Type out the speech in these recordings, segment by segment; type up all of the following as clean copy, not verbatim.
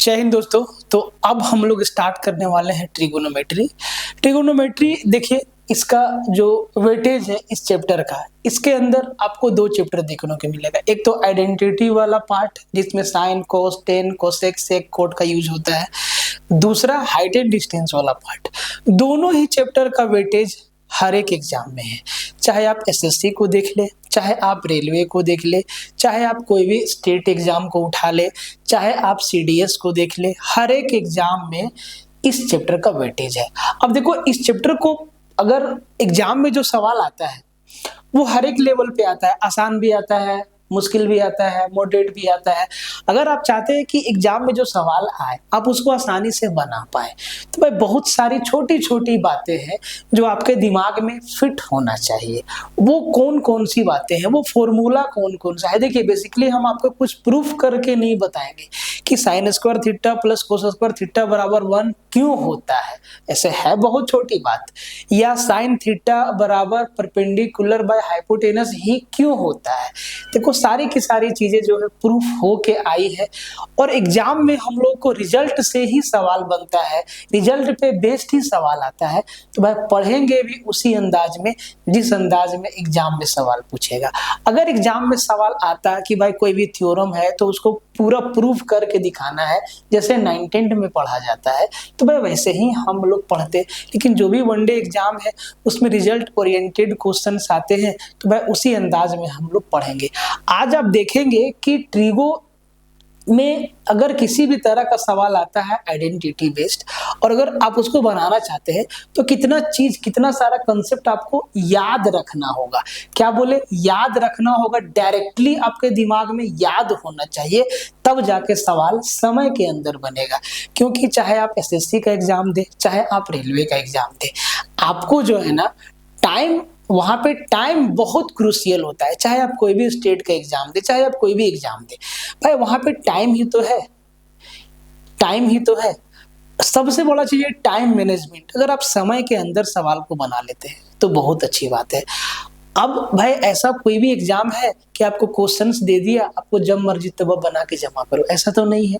जय हिंद दोस्तों। तो अब हम लोग स्टार्ट करने वाले हैं ट्रिगोनोमेट्री। ट्रिगोनोमेट्री देखिए, इसका जो वेटेज है इस चैप्टर का, इसके अंदर आपको दो चैप्टर देखने को मिलेगा। एक तो आइडेंटिटी वाला पार्ट जिसमें साइन, कोस, टेन, कोसेक, सेक, कोट का यूज होता है। दूसरा हाइट एंड डिस्टेंस वाला पार्ट। दोनों ही चैप्टर का वेटेज हर एक एग्जाम में है, चाहे आप एसएससी को देख ले, चाहे आप रेलवे को देख ले, चाहे आप कोई भी स्टेट एग्जाम को उठा ले, चाहे आप सीडीएस को देख ले, हर एक एग्जाम में इस चैप्टर का वेटेज है। अब देखो, इस चैप्टर को अगर एग्जाम में जो सवाल आता है वो हर एक लेवल पे आता है, आसान भी आता है, मुश्किल भी आता है, मॉडरेट भी आता है। अगर आप चाहते हैं कि एग्जाम में जो सवाल आए आप उसको आसानी से बना पाए, तो भाई बहुत सारी छोटी छोटी बातें हैं जो आपके दिमाग में फिट होना चाहिए। वो कौन कौन सी बातें हैं, वो फॉर्मूला कौन कौन सा है। देखिए, बेसिकली हम आपको कुछ प्रूफ करके नहीं बताएंगे कि sine square theta plus cos square theta बराबर 1 क्यों होता है, ऐसे है बहुत छोटी बात, या साइन थीटा बराबर परपेंडिकुलर बाय हाइपोटेनस ही क्यों होता है। देखो, सारी की सारी चीजें जो है प्रूफ हो के आई है, और एग्जाम में हम लोग को रिजल्ट से ही सवाल बनता है, रिजल्ट पे बेस्ड ही सवाल आता है। तो भाई पढ़ेंगे भी उसी अंदाज में जिस अंदाज में एग्जाम में सवाल पूछेगा। अगर एग्जाम में सवाल आता है कि भाई कोई भी थ्योरम है तो उसको पूरा प्रूफ करके दिखाना है, जैसे 9th में पढ़ा जाता है, तो भाई वैसे ही हम लोग पढ़ते। लेकिन जो भी वनडे एग्जाम है उसमें रिजल्ट ओरिएंटेड क्वेश्चंस आते हैं, तो भाई उसी अंदाज में हम लोग पढ़ेंगे। आज आप देखेंगे कि ट्रिगो में अगर किसी भी तरह का सवाल आता है आइडेंटिटी बेस्ड, और अगर आप उसको बनाना चाहते हैं तो कितना सारा कंसेप्ट आपको याद रखना होगा। क्या बोले, याद रखना होगा, डायरेक्टली आपके दिमाग में याद होना चाहिए, तब जाके सवाल समय के अंदर बनेगा। क्योंकि चाहे आप एसएससी का एग्जाम दे, चाहे आप रेलवे का एग्जाम दे, आपको जो है ना टाइम, वहां पे टाइम बहुत क्रूशियल होता है। चाहे आप कोई भी स्टेट का एग्जाम दे, चाहे आप कोई भी एग्जाम दे, भाई वहां पे टाइम ही तो है, टाइम ही तो है। सबसे बड़ा चीज है टाइम मैनेजमेंट। अगर आप समय के अंदर सवाल को बना लेते हैं तो बहुत अच्छी बात है। अब भाई ऐसा कोई भी एग्जाम है कि आपको क्वेश्चंस दे दिया, आपको जब मर्जी तब बना के जमा करो, ऐसा तो नहीं है।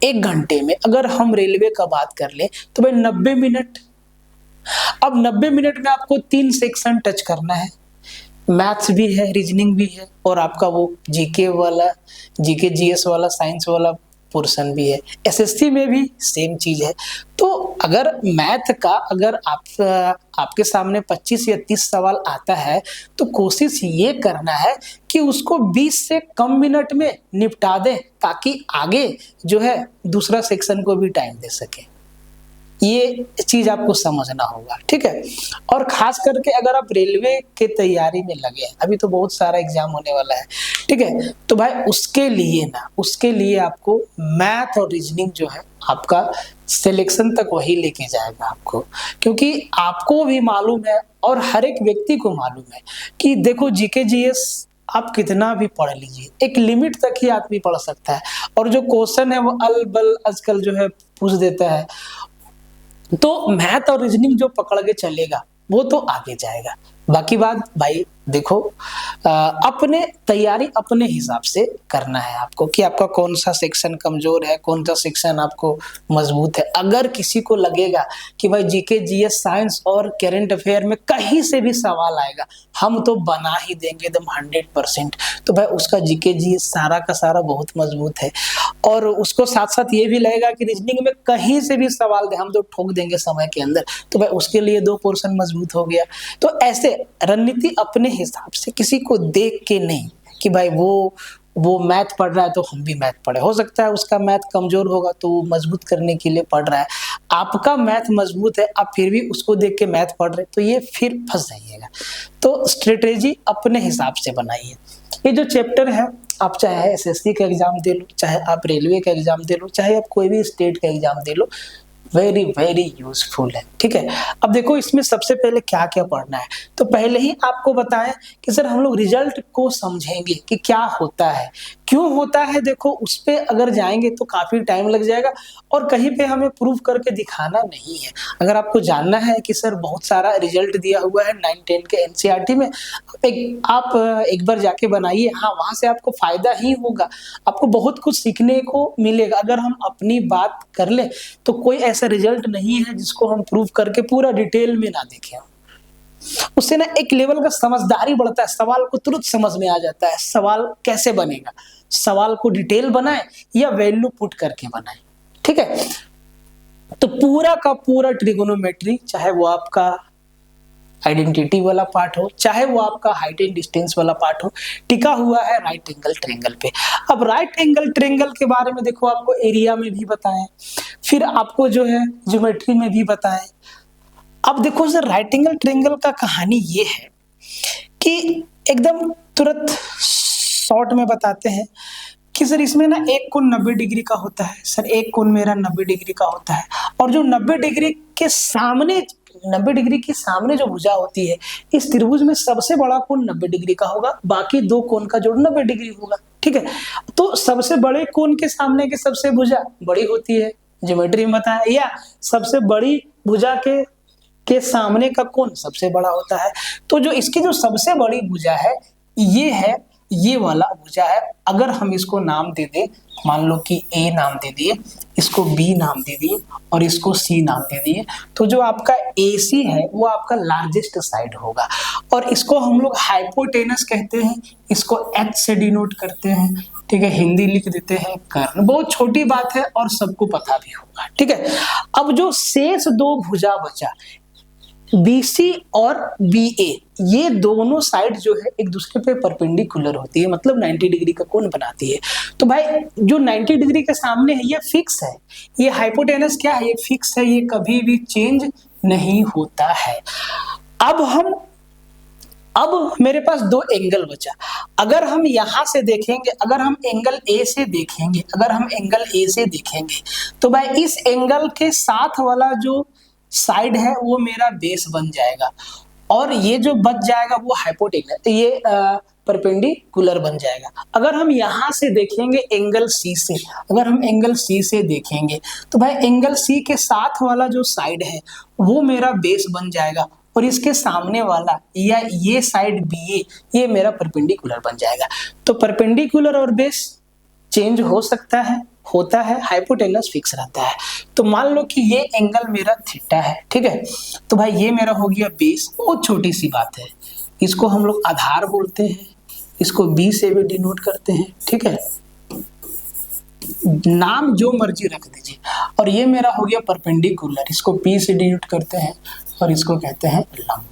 1 घंटे में अगर हम रेलवे का बात कर ले तो भाई 90 मिनट। अब 90 मिनट में आपको 3 सेक्शन टच करना है, मैथ्स भी है, रीजनिंग भी है, और आपका वो जीके वाला, जीके जीएस वाला, साइंस वाला पोर्शन भी है। एसएससी में भी सेम चीज है। तो अगर मैथ का अगर आपके सामने 25 या 30 सवाल आता है तो कोशिश ये करना है कि उसको 20 से कम मिनट में निपटा दें, ताकि आगे जो है दूसरा सेक्शन को भी टाइम दे सके। ये चीज आपको समझना होगा, ठीक है। और खास करके अगर आप रेलवे के तैयारी में लगे हैं, अभी तो बहुत सारा एग्जाम होने वाला है, ठीक है, तो भाई उसके लिए आपको मैथ और रीजनिंग जो है आपका सिलेक्शन तक वही लेके जाएगा आपको। क्योंकि आपको भी मालूम है और हर एक व्यक्ति को मालूम है कि देखो, जीके जीएस आप कितना भी पढ़ लीजिए, एक लिमिट तक ही आदमी पढ़ सकता है, और जो क्वेश्चन है वो अल बल आजकल जो है पूछ देता है। तो मैथ और रीजनिंग जो पकड़ के चलेगा वो तो आगे जाएगा। बाकी बात भाई देखो, अपने तैयारी अपने हिसाब से करना है आपको कि आपका कौन सा सेक्शन कमजोर है, कौन सा सेक्शन आपको मजबूत है। अगर किसी को लगेगा कि भाई जीके जीएस साइंस और करंट अफेयर में कहीं से भी सवाल आएगा हम तो बना ही देंगे एकदम 100%, तो भाई उसका जीके जीएस सारा का सारा बहुत मजबूत है। और उसको साथ साथ ये भी लगेगा कि रीजनिंग में कहीं से भी सवाल दे हम तो ठोक देंगे समय के अंदर, तो भाई उसके लिए 2 पोर्शन मजबूत हो गया। तो ऐसे रणनीति अपने हिसाब से, किसी को देख के नहीं कि भाई वो मैथ पढ़ रहा है तो हम भी मैथ पढ़े। हो सकता है उसका मैथ कमजोर होगा तो वो मजबूत करने के लिए पढ़ रहा है, आपका मैथ मजबूत है आप फिर भी उसको देख के मैथ पढ़ रहे, तो ये फिर फंस जाइएगा। तो स्ट्रेटेजी अपने हिसाब से बनाइए। ये जो चैप्टर है, आप चाहे एसएससी का एग्जाम दे लो, चाहे आप रेलवे का एग्जाम दे लो, चाहे आप कोई भी स्टेट का एग्जाम दे लो, वेरी वेरी यूजफुल है, ठीक है। अब देखो इसमें सबसे पहले क्या क्या पढ़ना है, तो पहले ही आपको बताएं कि सर हम लोग रिजल्ट को समझेंगे कि क्या होता है, क्यों होता है। देखो उस पे अगर जाएंगे तो काफी टाइम लग जाएगा और कहीं पे हमें प्रूव करके दिखाना नहीं है। अगर आपको जानना है कि सर बहुत सारा रिजल्ट दिया हुआ है 9-10 के एनसीईआरटी में, आप एक बार जाके बनाइए, हाँ वहां से आपको फायदा ही होगा, आपको बहुत कुछ सीखने को मिलेगा। अगर हम अपनी बात कर ले तो कोई ऐसा रिजल्ट नहीं है जिसको हम प्रूव करके पूरा डिटेल में ना देखें। उससे ना एक लेवल का समझदारी बढ़ता है, सवाल को तुरंत समझ में आ जाता है सवाल कैसे बनेगा, सवाल को डिटेल बनाए या वैल्यू पुट करके बनाए, ठीक है। तो पूरा का पूरा ट्रिगोनोमेट्री, चाहे वो आपका आइडेंटिटी वाला पार्ट हो, चाहे वो आपका हाइट एंड डिस्टेंस वाला पार्ट हो, टिका हुआ है राइट एंगल ट्रायंगल पे। अब राइट एंगल ट्रायंगल के बारे में देखो आपको एरिया में भी बताएं, फिर आपको जो है ज्योमेट्री में भी बताएं। अब देखो सर राइट एंगल ट्रायंगल का कहानी ये है कि एकदम तुरंत शॉर्ट में बताते हैं कि सर इसमें ना एक कोण 90 डिग्री का होता है। सर एक कोण मेरा 90 डिग्री का होता है और जो 90 डिग्री के सामने 90 डिग्री के सामने जो भुजा होती है, इस त्रिभुज में सबसे बड़ा कोण 90 डिग्री का होगा, बाकी दो कोण का जोड़ 90 डिग्री होगा, ठीक है। तो सबसे बड़े कोण के सामने की सबसे भुजा बड़ी होती है, ज्योमेट्री में बताया, या सबसे बड़ी भुजा के सामने का कोण सबसे बड़ा होता है। तो जो इसकी जो सबसे बड़ी भुजा है ये वाला भुजा है। अगर हम इसको नाम दे दें, मान लो कि ए नाम दे दिए, इसको बी नाम दे दिए और इसको सी नाम दे दिए, तो जो आपका AC है वो आपका लार्जेस्ट साइड होगा और इसको हम लोग हाइपोटेनस कहते हैं, इसको H से डिनोट करते हैं, ठीक है। हिंदी लिख देते हैं कर्ण, बहुत छोटी बात है और सबको पता भी होगा, ठीक है। अब जो शेष दो भुजा बचा BC और BA, ये दोनों साइड जो है एक दूसरे पे परपेंडिकुलर होती है, मतलब 90 डिग्री का कोण बनाती है। तो भाई जो 90 डिग्री के सामने है ये फिक्स है, ये हाइपोटेनस क्या है, ये फिक्स है, ये कभी भी चेंज नहीं होता है। अब मेरे पास दो एंगल बचा। अगर हम यहां से देखेंगे, अगर हम एंगल A से देखेंगे, तो भाई इस एंगल के साथ वाला जो साइड है वो मेरा बेस बन जाएगा और ये जो बच जाएगा वो हाइपोटेनस, ये परपेंडिकुलर बन जाएगा। अगर हम यहाँ से देखेंगे एंगल C से देखेंगे तो भाई एंगल C के साथ वाला जो साइड है वो मेरा बेस बन जाएगा और इसके सामने वाला या ये साइड BA ये मेरा परपेंडिकुलर बन जाएगा। तो परपेंडिकुलर और बेस चेंज हो सकता है, होता है, हाइपोटेनस फिक्स रहता है। तो मान लो कि ये एंगल मेरा थीटा है, ठीक है। तो भाई ये मेरा हो गया बेस, बहुत छोटी सी बात है, इसको हम लोग आधार बोलते हैं, इसको B से भी डिनोट करते हैं, ठीक है। नाम जो मर्जी रख दीजिए। और ये मेरा हो गया परपेंडिकुलर, इसको P से डिनोट करते हैं और इसको कहते हैं लंब।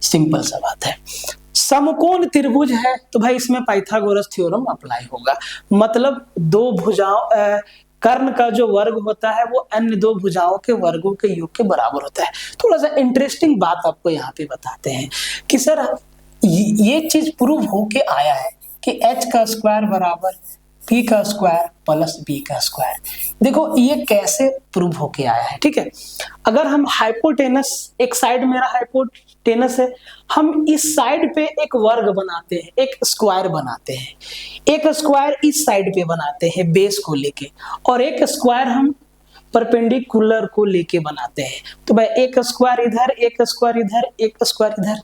सिंपल सा बात है। समकोण त्रिभुज है तो भाई इसमें पाइथागोरस थ्योरम अप्लाई होगा, मतलब दो भुजाओं कर्ण का जो वर्ग होता है वो अन्य दो भुजाओं के वर्गों के योग के बराबर होता है। थोड़ा सा इंटरेस्टिंग बात आपको यहाँ पे बताते हैं कि सर ये चीज प्रूव होके आया है कि h का स्क्वायर बराबर p का स्क्वायर प्लस b का स्क्वायर। देखो ये कैसे प्रूव होके आया है, ठीक है। अगर हम हाइपोटेनस, एक साइड मेरा हाइपोटेनस है, हम इस साइड पे एक वर्ग बनाते हैं, एक स्क्वायर बनाते हैं, एक स्क्वायर इस साइड पे बनाते हैं बेस को लेके और एक स्क्वायर हम परपेंडिकुलर को लेके बनाते हैं। तो भाई एक स्क्वायर इधर, एक स्क्वायर इधर, एक स्क्वायर इधर,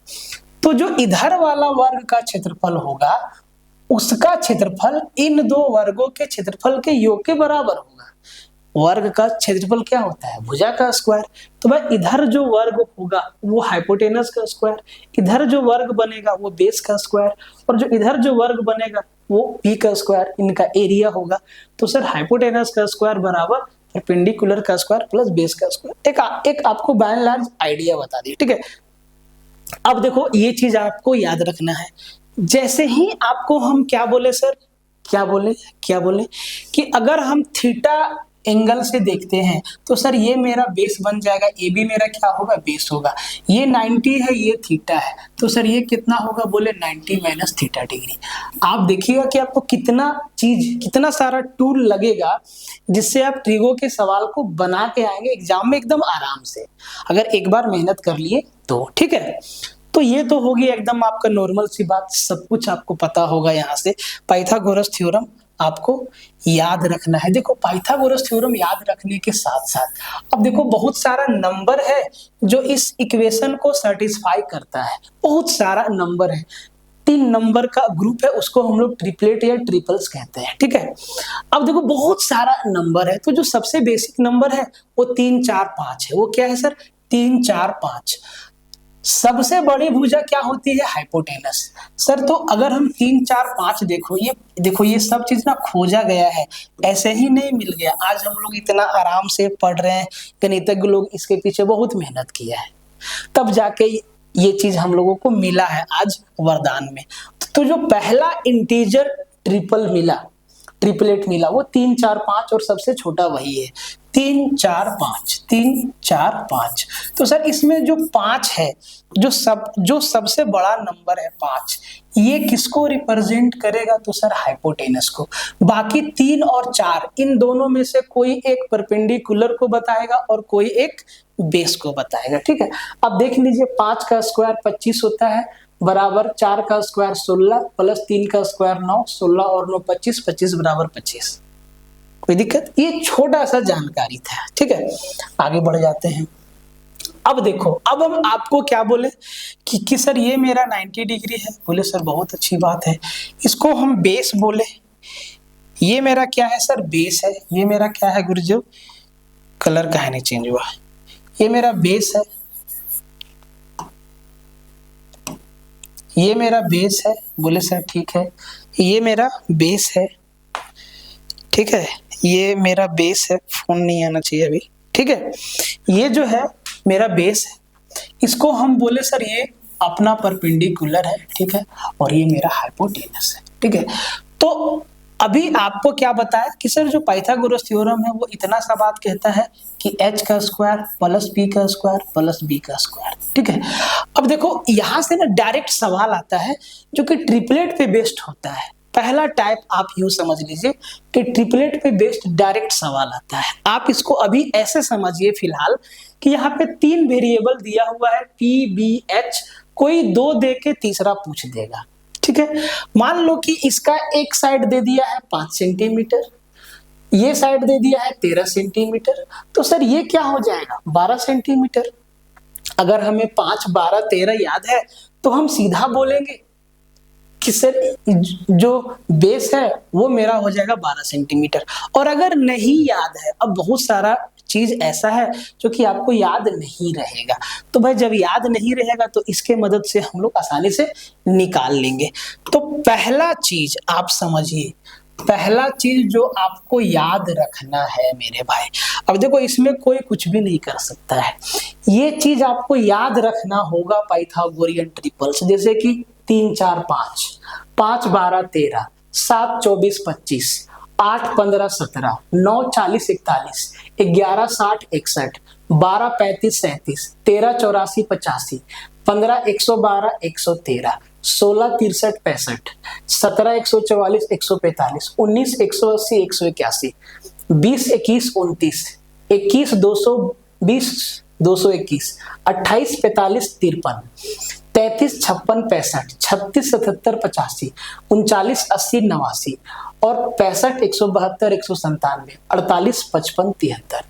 तो जो इधर वाला वर्ग का क्षेत्रफल होगा उसका क्षेत्रफल इन दो वर्गों के क्षेत्रफल के योग के बराबर होगा। वर्ग का क्षेत्रफल क्या होता है, भुजा का स्क्वायर। तो भाई इधर जो वर्ग होगा वो हाइपोटेनस का स्क्वायर, इधर जो वर्ग बनेगा वो बेस का स्क्वायर और जो इधर जो वर्ग बनेगा वो p का स्क्वायर, इनका एरिया होगा। तो सर हाइपोटेनस का स्क्वायर बराबर परपेंडिकुलर का स्क्वायर प्लस बेस का स्क्वायर। एक आपको बाय एंड लार्ज आइडिया बता दिया, ठीक है। अब देखो ये चीज आपको याद रखना है, जैसे ही आपको हम क्या बोले सर, क्या बोले कि अगर हम थीटा एंगल से देखते हैं तो सर ये मेरा बेस बन जाएगा, ए भी मेरा क्या होगा, बेस होगा। ये 90 है, ये थीटा है, तो सर ये कितना होगा, बोले 90 माइनस थीटा डिग्री। आप देखिएगा कि आपको कितना सारा टूल लगेगा जिससे आप ट्रिगो के सवाल को बना के आएंगे एग्जाम में एकदम आराम से, अगर एक बार मेहनत कर लिए तो। ठीक है, तो ये तो होगी एकदम आपका नॉर्मल सी बात, सब कुछ आपको पता होगा। यहाँ से पाइथागोरस थ्योरम आपको याद रखना है। देखो पाइथागोरस थ्योरम याद रखने के साथ साथ अब देखो बहुत सारा नंबर है जो इस इक्वेशन को सेटिस्फाई करता है, बहुत सारा नंबर है। 3 नंबर का ग्रुप है, उसको हम लोग ट्रिपलेट या ट्रिपल्स कहते हैं। ठीक है, अब देखो बहुत सारा नंबर है, तो जो सबसे बेसिक नंबर है वो 3 4 5 है। वो क्या है सर, 3 4 5। सबसे बड़ी भुजा क्या होती है, हाइपोटेनस। सर तो अगर हम 3 4 5 देखो ये सब चीज ना खोजा गया है, ऐसे ही नहीं मिल गया। आज हम लोग इतना आराम से पढ़ रहे हैं, गणितज्ञ लोग इसके पीछे बहुत मेहनत किया है, तब जाके ये चीज हम लोगों को मिला है आज वरदान में। तो जो पहला इंटीजर ट्रिपलेट मिला वो 3 4 5 और सबसे छोटा वही है 3 4 5 3 4 5। तो सर इसमें जो 5 है, जो सबसे बड़ा नंबर है 5, ये किसको रिप्रेजेंट करेगा, तो सर हाइपोटेनस को। बाकी 3 और 4 इन दोनों में से कोई एक परपेंडिकुलर को बताएगा और कोई एक बेस को बताएगा। ठीक है, अब देख लीजिए 5 का स्क्वायर 25 होता है, बराबर 4 का स्क्वायर 16 प्लस 3 का स्क्वायर 9, 16 और 9 25, 25 बराबर 25। कोई दिक्कत, ये छोटा सा जानकारी था। ठीक है, आगे बढ़ जाते हैं। अब देखो, अब हम आपको क्या बोले कि सर ये मेरा 90 डिग्री है, बोले सर बहुत अच्छी बात है, इसको हम बेस बोले। ये मेरा क्या है सर, बेस है। ये मेरा क्या है गुरुजी, कलर का है नहीं चेंज हुआ, ये मेरा बेस है, ये मेरा बेस है। बोले सर ठीक है, ये मेरा बेस है। ठीक है, ये मेरा बेस है, फोन नहीं आना चाहिए अभी। ठीक है, ये जो है मेरा बेस है, इसको हम बोले सर ये अपना परपेंडिकुलर है। ठीक है, और ये मेरा हाइपोटेनस है। ठीक है, तो अभी आपको क्या बताया कि सर जो पाइथागोरस थ्योरम है वो इतना सा बात कहता है कि h का स्क्वायर प्लस p का स्क्वायर प्लस b का स्क्वायर। ठीक है, अब देखो यहां से ना डायरेक्ट सवाल आता है जो कि ट्रिपलेट पे बेस्ड होता है। पहला टाइप आप यूं समझ लीजिए कि ट्रिपलेट पे बेस्ड डायरेक्ट सवाल आता है। आप इसको अभी ऐसे समझिए फिलहाल कि यहाँ पे 3 वेरिएबल दिया हुआ है p b h, कोई 2 दे के तीसरा पूछ देगा। ठीक है, मान लो कि इसका एक साइड दे दिया है 5 सेंटीमीटर, ये साइड दे दिया है 13 सेंटीमीटर, तो सर ये क्या हो जाएगा 12 सेंटीमीटर। अगर हमें 5 12 13 याद है तो हम सीधा बोलेंगे कि सर जो बेस है वो मेरा हो जाएगा 12 सेंटीमीटर। और अगर नहीं याद है, अब बहुत सारा चीज ऐसा है जो कि आपको याद नहीं रहेगा, तो भाई जब याद नहीं रहेगा तो इसके मदद से हम लोग आसानी से निकाल लेंगे। तो पहला चीज आप समझिए, पहला चीज जो आपको याद रखना है मेरे भाई, अब देखो इसमें कोई कुछ भी नहीं कर सकता है, ये चीज आपको याद रखना होगा पाइथागोरियन ट्रिपल्स, जैसे कि 3 4 5, 5 12 13, 7 24 25, 8 15 17, 9 40 41, 11 60 61, 12 35 37, 13 84 85, 15 112 113, 16 63 65, 17 144 145, 19 180 181, 20 21 29, 21 220 221, 28 45 53, 33 56 65, 36 77 85, 39 80 89 और 65 172 197, 48 55 73।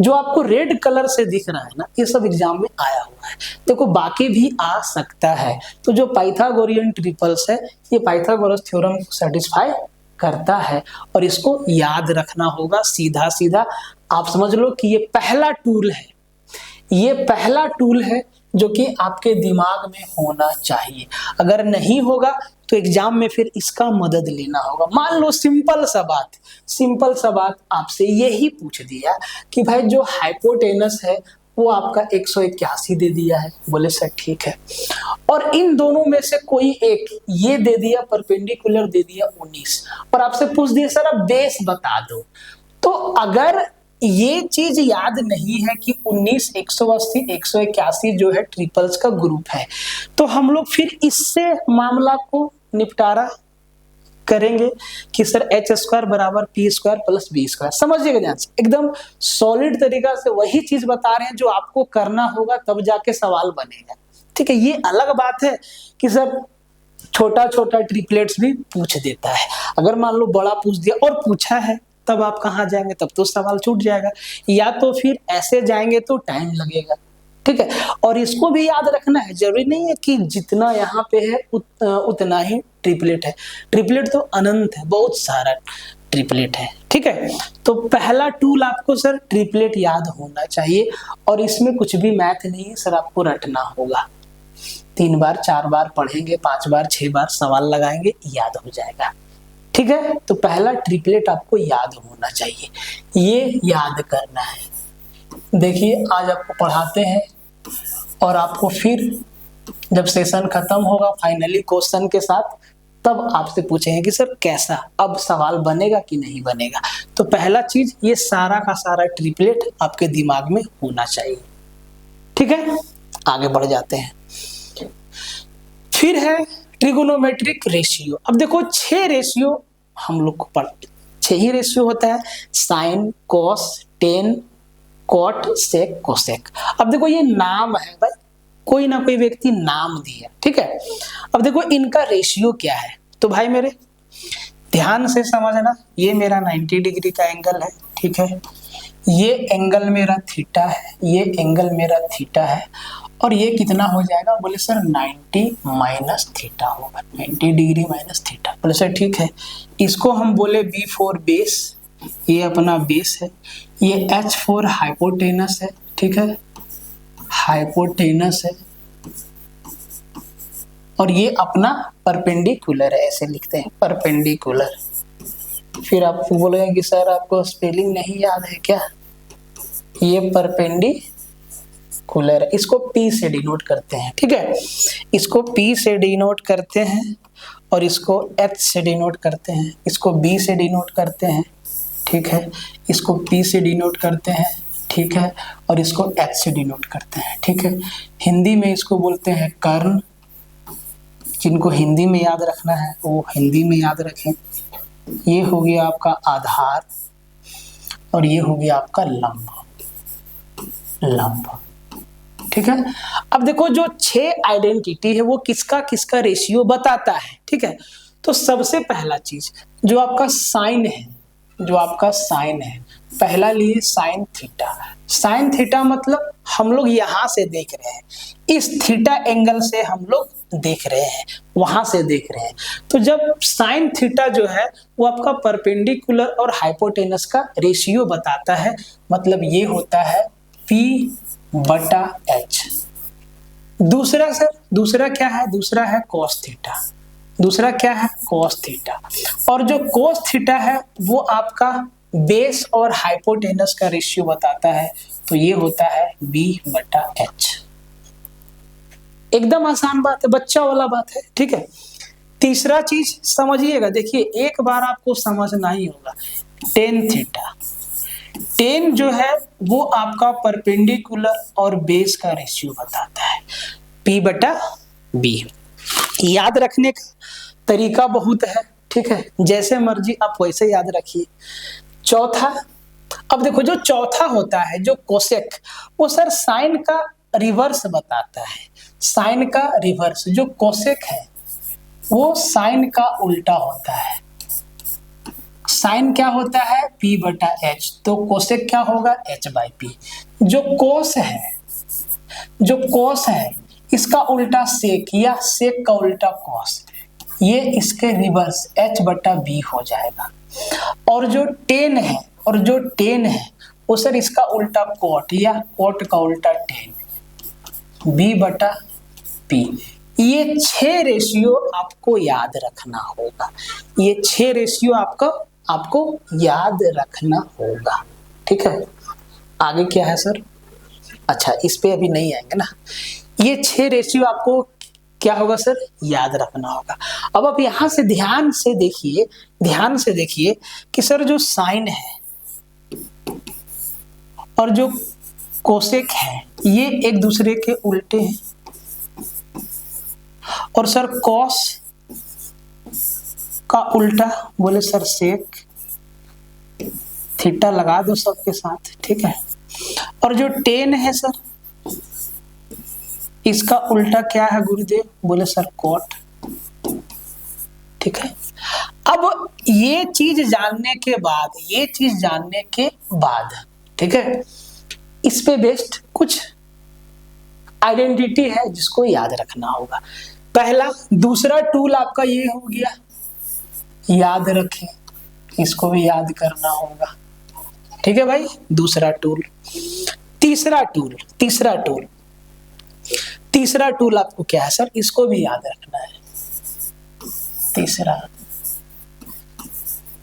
जो आपको रेड कलर से दिख रहा है ना, ये सब एग्जाम में आया हुआ है। देखो बाकी भी आ सकता है। तो जो पाइथागोरियन ट्रिपल्स है ये पाइथागोरस थ्योरम को सेटिस्फाई करता है और इसको याद रखना होगा। सीधा सीधा आप समझ लो कि ये पहला टूल है, ये पहला टूल है जो कि आपके दिमाग में होना चाहिए। अगर नहीं होगा तो एग्जाम में फिर इसका मदद लेना होगा। मान लो सिंपल सा बात आपसे यही पूछ दिया कि भाई जो हाइपोटेनस है वो आपका 181 दे दिया है, बोले सर ठीक है, और इन दोनों में से कोई एक ये दे दिया, परपेंडिकुलर दे दिया 19, और आपसे पूछ दिया सर अब बेस बता दो। तो अगर ये चीज याद नहीं है कि 19, 180, 181 जो है ट्रिपल्स का ग्रुप है, तो हम लोग फिर इससे मामला को निपटारा करेंगे कि सर एच स्क्वायर बराबर P square plus B square. समझिएगा ध्यान से, एकदम सॉलिड तरीका से वही चीज बता रहे हैं जो आपको करना होगा, तब जाके सवाल बनेगा। ठीक है, ये अलग बात है कि सर छोटा छोटा ट्रिपलेट्स भी पूछ देता है, अगर मान लो बड़ा पूछ दिया और पूछा है तब आप कहाँ जाएंगे, तब तो सवाल छूट जाएगा, या तो फिर ऐसे जाएंगे तो टाइम लगेगा। ठीक है, और इसको भी याद रखना है, जरूरी नहीं है कि जितना यहाँ पे है उतना ही ट्रिपलेट है। ट्रिपलेट तो अनंत है, बहुत सारा ट्रिपलेट है। ठीक है, तो पहला टूल आपको सर ट्रिपलेट याद होना चाहिए, और इसमें कुछ भी मैथ नहीं है सर, आपको रटना होगा। 3 बार 4 बार पढ़ेंगे, 5 बार 6 बार सवाल लगाएंगे, याद हो जाएगा। ठीक है, तो पहला ट्रिपलेट आपको याद होना चाहिए, ये याद करना है। देखिए आज आपको पढ़ाते हैं और आपको फिर जब सेशन खत्म होगा फाइनली क्वेश्चन के साथ, तब आपसे पूछेंगे कि सर कैसा, अब सवाल बनेगा कि नहीं बनेगा। तो पहला चीज ये सारा का सारा ट्रिपलेट आपके दिमाग में होना चाहिए। ठीक है, आगे बढ़ जाते हैं। फिर है ट्रिगोनोमेट्रिक रेशियो। अब देखो 6 रेशियो हम लोग को पढ़ते, 6 ही रेशियो होता है, साइन, कॉस, टेन, कॉट, सेक, कोसेक। अब देखो ये नाम है भाई, कोई ना कोई व्यक्ति नाम दिया। ठीक है, अब देखो इनका रेशियो क्या है, तो भाई मेरे ध्यान से समझना, ये मेरा 90 डिग्री का एंगल है। ठीक है, ये एंगल मेरा थीटा है, ये एंगल मेरा थीटा है, और ये कितना हो जाएगा, बोले सर 90 माइनस थीटा होगा, 90 डिग्री माइनस थीटा। बोले सर ठीक है, इसको हम बोले B4 बेस, ये अपना बेस है, ये H4 हाइपोटेनस है। ठीक है, हाइपोटेनस है, और ये अपना परपेंडिकुलर है, ऐसे लिखते हैं परपेंडिकुलर। फिर आप बोलेंगे कि सर आपको स्पेलिंग नहीं याद है क्या, ये परपेंडिकुलर है, इसको P से डिनोट करते हैं। ठीक है, इसको P से डिनोट करते हैं, और इसको H से डिनोट करते हैं, इसको B से डिनोट करते हैं। ठीक है, इसको P से डिनोट करते हैं। ठीक है, और इसको H से डिनोट करते हैं। ठीक है, हिंदी में इसको बोलते हैं कर्ण, जिनको हिंदी में याद रखना है वो हिंदी में याद रखें। ये हो गया आपका आधार, और ये हो गया आपका लंब। ठीक है, अब देखो जो 6 आइडेंटिटी है वो किसका किसका रेशियो बताता है। ठीक है, तो सबसे पहला चीज जो आपका साइन है, जो आपका साइन है, पहला लिए साइन थीटा। साइन थीटा मतलब हम लोग यहां से देख रहे हैं, इस थीटा एंगल से हम लोग देख रहे हैं, वहां से देख रहे हैं। तो जब साइन थीटा जो है वो आपका परपेंडिकुलर और हाइपोटेनस का रेशियो बताता है, मतलब ये होता है P/H। दूसरा सर, दूसरा क्या है, दूसरा है cos थीटा। दूसरा क्या है, cos थीटा, और जो cos थीटा है वो आपका बेस और हाइपोटेनस का रेशियो बताता है, तो ये होता है B/H। एकदम आसान बात है, बच्चा वाला बात है। ठीक है, तीसरा चीज समझिएगा, देखिए एक बार आपको समझना ही होगा, टेन थीटा। टेन जो है वो आपका परपेंडिकुलर और बेस का रेशियो बताता है, P/B। याद रखने का तरीका बहुत है। ठीक है, जैसे मर्जी आप वैसे याद रखिए। चौथा, अब देखो जो चौथा होता है जो कोसेक, वो सर साइन का रिवर्स बताता है। साइन का रिवर्स जो कोसेक है वो साइन का उल्टा होता है। साइन क्या होता है, P/H, तो कोसेक क्या होगा, H/P। जो कोस है, जो कोस है इसका उल्टा सेक, या सेक का उल्टा कोस, ये इसके रिवर्स H/B हो जाएगा। और जो टेन है, और जो टेन है वो सर इसका उल्टा कोट, या कोट का उल्टा टेन, B/P। ये 6 रेशियो आपको याद रखना होगा, ये 6 रेशियो आपको याद रखना होगा। ठीक है, आगे क्या है सर, अच्छा इस पे अभी नहीं आएंगे ना। ये 6 रेशियो आपको क्या होगा सर, याद रखना होगा। अब आप यहां से ध्यान से देखिए, ध्यान से देखिए कि सर जो साइन है, और जो कोसेक है ये एक दूसरे के उल्टे हैं। और सर कॉस का उल्टा, बोले सर सेक, थीटा लगा दो सबके साथ, ठीक है। और जो टेन है सर, इसका उल्टा क्या है गुरुदेव, बोले सर कॉट, ठीक है। अब ये चीज जानने के बाद ठीक है, इस पे बेस्ड कुछ आइडेंटिटी है जिसको याद रखना होगा। पहला, दूसरा टूल आपका ये हो गया, याद रखें, इसको भी याद करना होगा, ठीक है भाई। दूसरा टूल, तीसरा टूल आपको क्या है सर, इसको भी याद रखना है। तीसरा,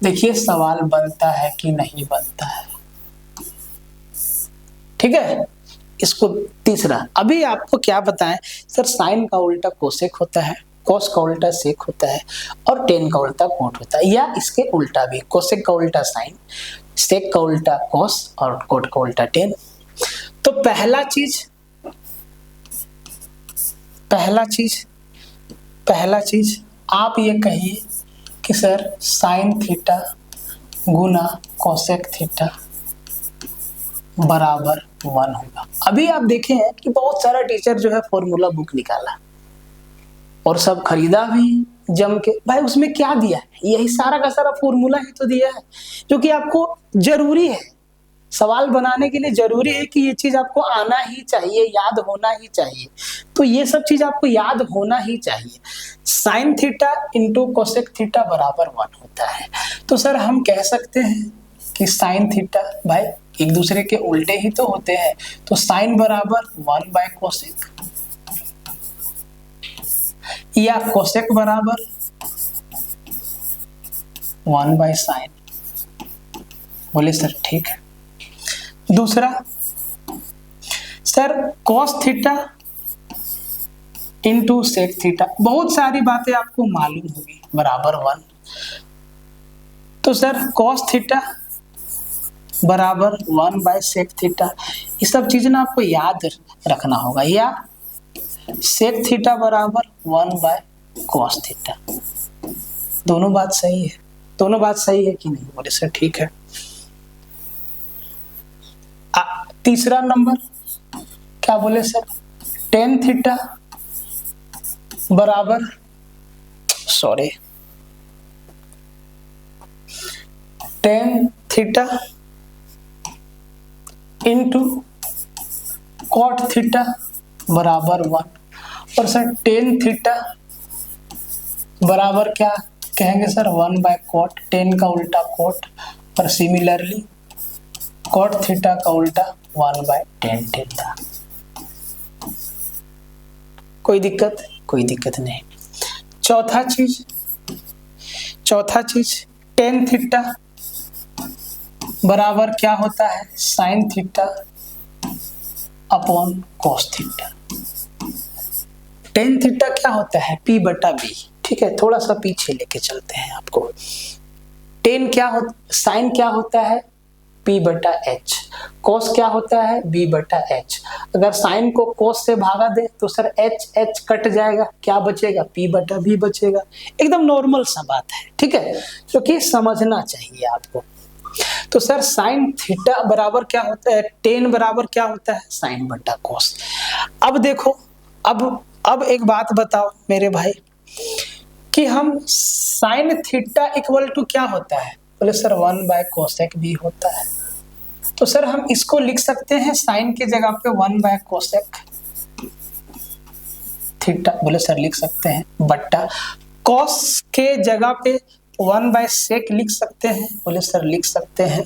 देखिए सवाल बनता है कि नहीं बनता है, ठीक है। इसको तीसरा, अभी आपको क्या बताएं सर, साइन का उल्टा कोसेक होता है, कॉस का उल्टा सेक होता है, और टेन का उल्टा कोट होता है, या इसके उल्टा भी, कोसेक का उल्टा साइन, सेक का उल्टा कॉस और कोट का उल्टा टेन। तो पहला चीज आप ये कहिए कि सर साइन थीटा गुना कोसेक थीटा बराबर 1 होगा। अभी आप देखे हैं कि बहुत सारा टीचर जो है फॉर्मूला बुक निकाला और सब खरीदा भी जम के, भाई उसमें क्या दिया है, यही सारा का सारा फॉर्मूला ही तो दिया है, जो कि आपको जरूरी है, सवाल बनाने के लिए जरूरी है कि ये चीज आपको आना ही चाहिए, याद होना ही चाहिए। तो ये सब चीज आपको याद होना ही चाहिए। Sine theta into cosec theta बराबर 1 होता है। तो सर हम कह सकते हैं कि साइन थीटा, भाई एक दूसरे के उल्टे ही तो होते हैं, तो साइन बराबर 1 बाय कोसेक, या कोसेक बराबर 1 बाय साइन। बोले सर ठीक है। दूसरा, sir cos theta into sec theta, बहुत सारी बातें आपको मालूम होगी, बराबर 1। तो सर कॉस थीटा बराबर 1 बाय सेक थीटा, ये सब चीजें ना आपको याद रखना होगा, या सेक थीटा बराबर 1 बाय कॉस थीटा। दोनों बात सही है, दोनों बात सही है कि नहीं, बोले सर ठीक है। तीसरा नंबर क्या बोले सर, टेन थीटा बराबर, sorry, tan theta into cot theta बराबर 1। और सर टेन थीटा बराबर क्या कहेंगे सर, 1 बाय कॉट, टेन का उल्टा कॉट, और सिमिलरली कॉट थीटा का उल्टा 1 बाय टेन थीटा। कोई दिक्कत नहीं। चौथा चीज टेन थीटा बराबर क्या होता है, sine theta upon cos theta. Tan theta क्या होता है, P बटा B, ठीक है। थोड़ा सा पीछे लेके चलते हैं आपको। टेन क्या होता, साइन क्या होता है, P बटा H, कॉस क्या होता है, B बटा H। अगर साइन को कॉस से भागा दे तो सर H कट जाएगा, क्या बचेगा, P बटा B बचेगा। एकदम नॉर्मल सा बात है, ठीक है, क्योंकि समझना चाहिए आपको। तो सर साइन थीटा बराबर क्या होता है, टेन बराबर क्या होता है, साइन बटा कॉस। अब देखो, अब एक बात बताओ मेरे भाई कि हम साइन थीटा इक्वल टू क्या होता है, बोले सर 1 बाय कोसेक भी होता है। तो सर हम इसको लिख सकते हैं साइन के जगह पे 1 बाय कोसेक थीटा, बोले सर लिख सकते हैं, बट्टा कॉस के जगह पे 1 बाय सेक लिख सकते हैं, बोले सर लिख सकते हैं।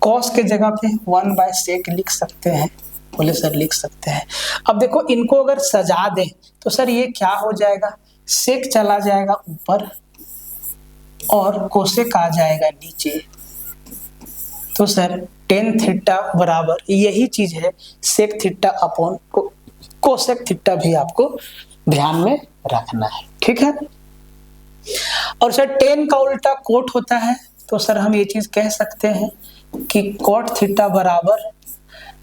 कॉस के जगह पे 1 बाय सेक लिख सकते हैं, बोले सर लिख सकते हैं। अब देखो इनको अगर सजा दें तो सर ये क्या हो जाएगा, सेक चला जाएगा ऊपर और कोसेक आ जाएगा नीचे। तो सर टेन थीटा बराबर यही चीज है, sec theta upon cosec theta भी आपको ध्यान में रखना है, ठीक है। और सर टेन का उल्टा कोट होता है, तो सर हम ये चीज कह सकते हैं कि कोट थीटा बराबर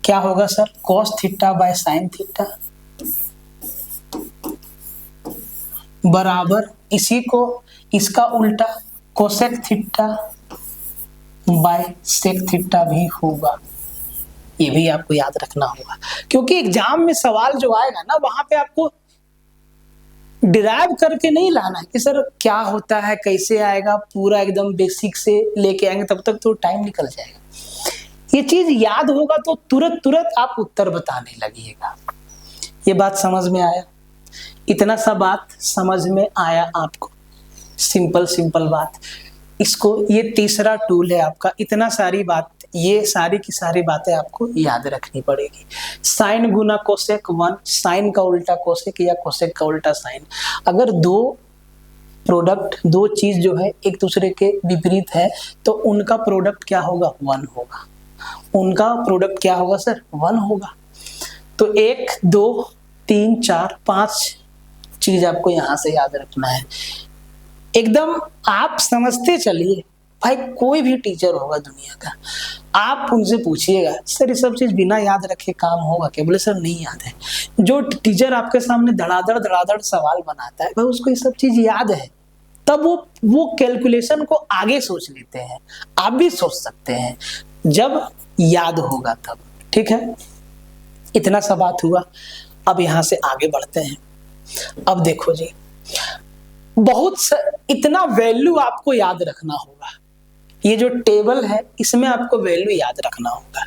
क्या होगा sir, cos theta by sin theta बराबर इसी को इसका उल्टा cosec theta by sec theta भी होगा। ये भी आपको याद रखना होगा, क्योंकि एग्जाम में सवाल जो आएगा ना वहां पे आपको डिराइव करके नहीं लाना है कि सर क्या होता है, कैसे आएगा, पूरा एकदम बेसिक से लेके आएंगे तब तक तो टाइम निकल जाएगा। ये चीज याद होगा तो तुरंत तुरंत आप उत्तर बताने लगिएगा। ये बात समझ में आया? इतना सा बात समझ में आया आपको? सिंपल सिंपल बात। इसको, ये तीसरा टूल है आपका। इतना सारी बात, ये सारी की सारी बातें आपको याद रखनी पड़ेगी। साइन गुना कोसेक 1, साइन का उल्टा कोसेक या कोसेक का उल्टा साइन। अगर दो प्रोडक्ट, दो चीज जो है एक दूसरे के विपरीत है तो उनका प्रोडक्ट क्या होगा, 1 होगा। उनका प्रोडक्ट क्या होगा सर, 1 होगा। तो 1 2 3 4 5 चीज आपको यहां से याद रखना है। एकदम आप समझते चलिए भाई। कोई भी टीचर होगा दुनिया का, आप उनसे पूछिएगा सर ये सब चीज बिना याद रखे काम होगा क्या? बोले सर नहीं याद है। जो टीचर आपके सामने धड़ाधड़ सवाल बनाता है भाई उसको ये सब चीज याद है, तब वो कैलकुलेशन को आगे सोच लेते हैं। आप भी सोच सकते हैं जब याद होगा तब। ठीक है, इतना सा बात हुआ। अब यहां से आगे बढ़ते हैं। अब देखो जी, इतना वैल्यू आपको याद रखना होगा। ये जो टेबल है इसमें आपको वैल्यू याद रखना होगा।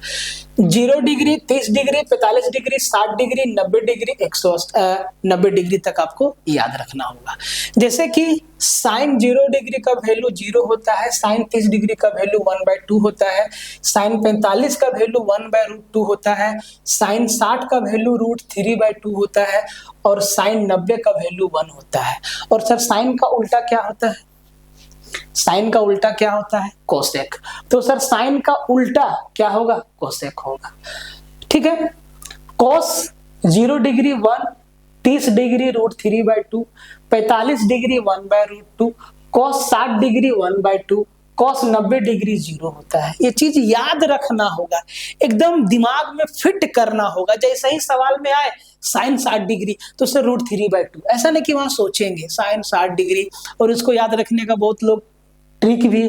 0 degree, 30 degree, 45 degree, 60 degree, 90 degree, 190 degree तक आपको याद रखना होगा। जैसे कि साइन 0 डिग्री का वैल्यू 0 होता है, साइन 30 डिग्री का वैल्यू 1/2 होता है, साइन 45 का वैल्यू 1/√2 होता है, साइन 60 का वैल्यू √3/2 होता है और साइन 90 का वैल्यू 1 होता है। और सर साइन का उल्टा क्या होता है? साइन का उल्टा क्या होता है? कोसेक। तो सर साइन का उल्टा क्या होगा? कोसेक होगा। ठीक है, कोस 0 डिग्री 1, 30 डिग्री √3/2, 45 डिग्री 1/√2, कोस 60 डिग्री 1/2, कोस 90 डिग्री 0 होता है। ये चीज याद रखना होगा, एकदम दिमाग में फिट करना होगा। जैसे ही सवाल में आए साइन 60 डिग्री तो सर √3/2, ऐसा नहीं कि वहां सोचेंगे साइन 60 डिग्री। और इसको याद रखने का बहुत लोग ट्रिक भी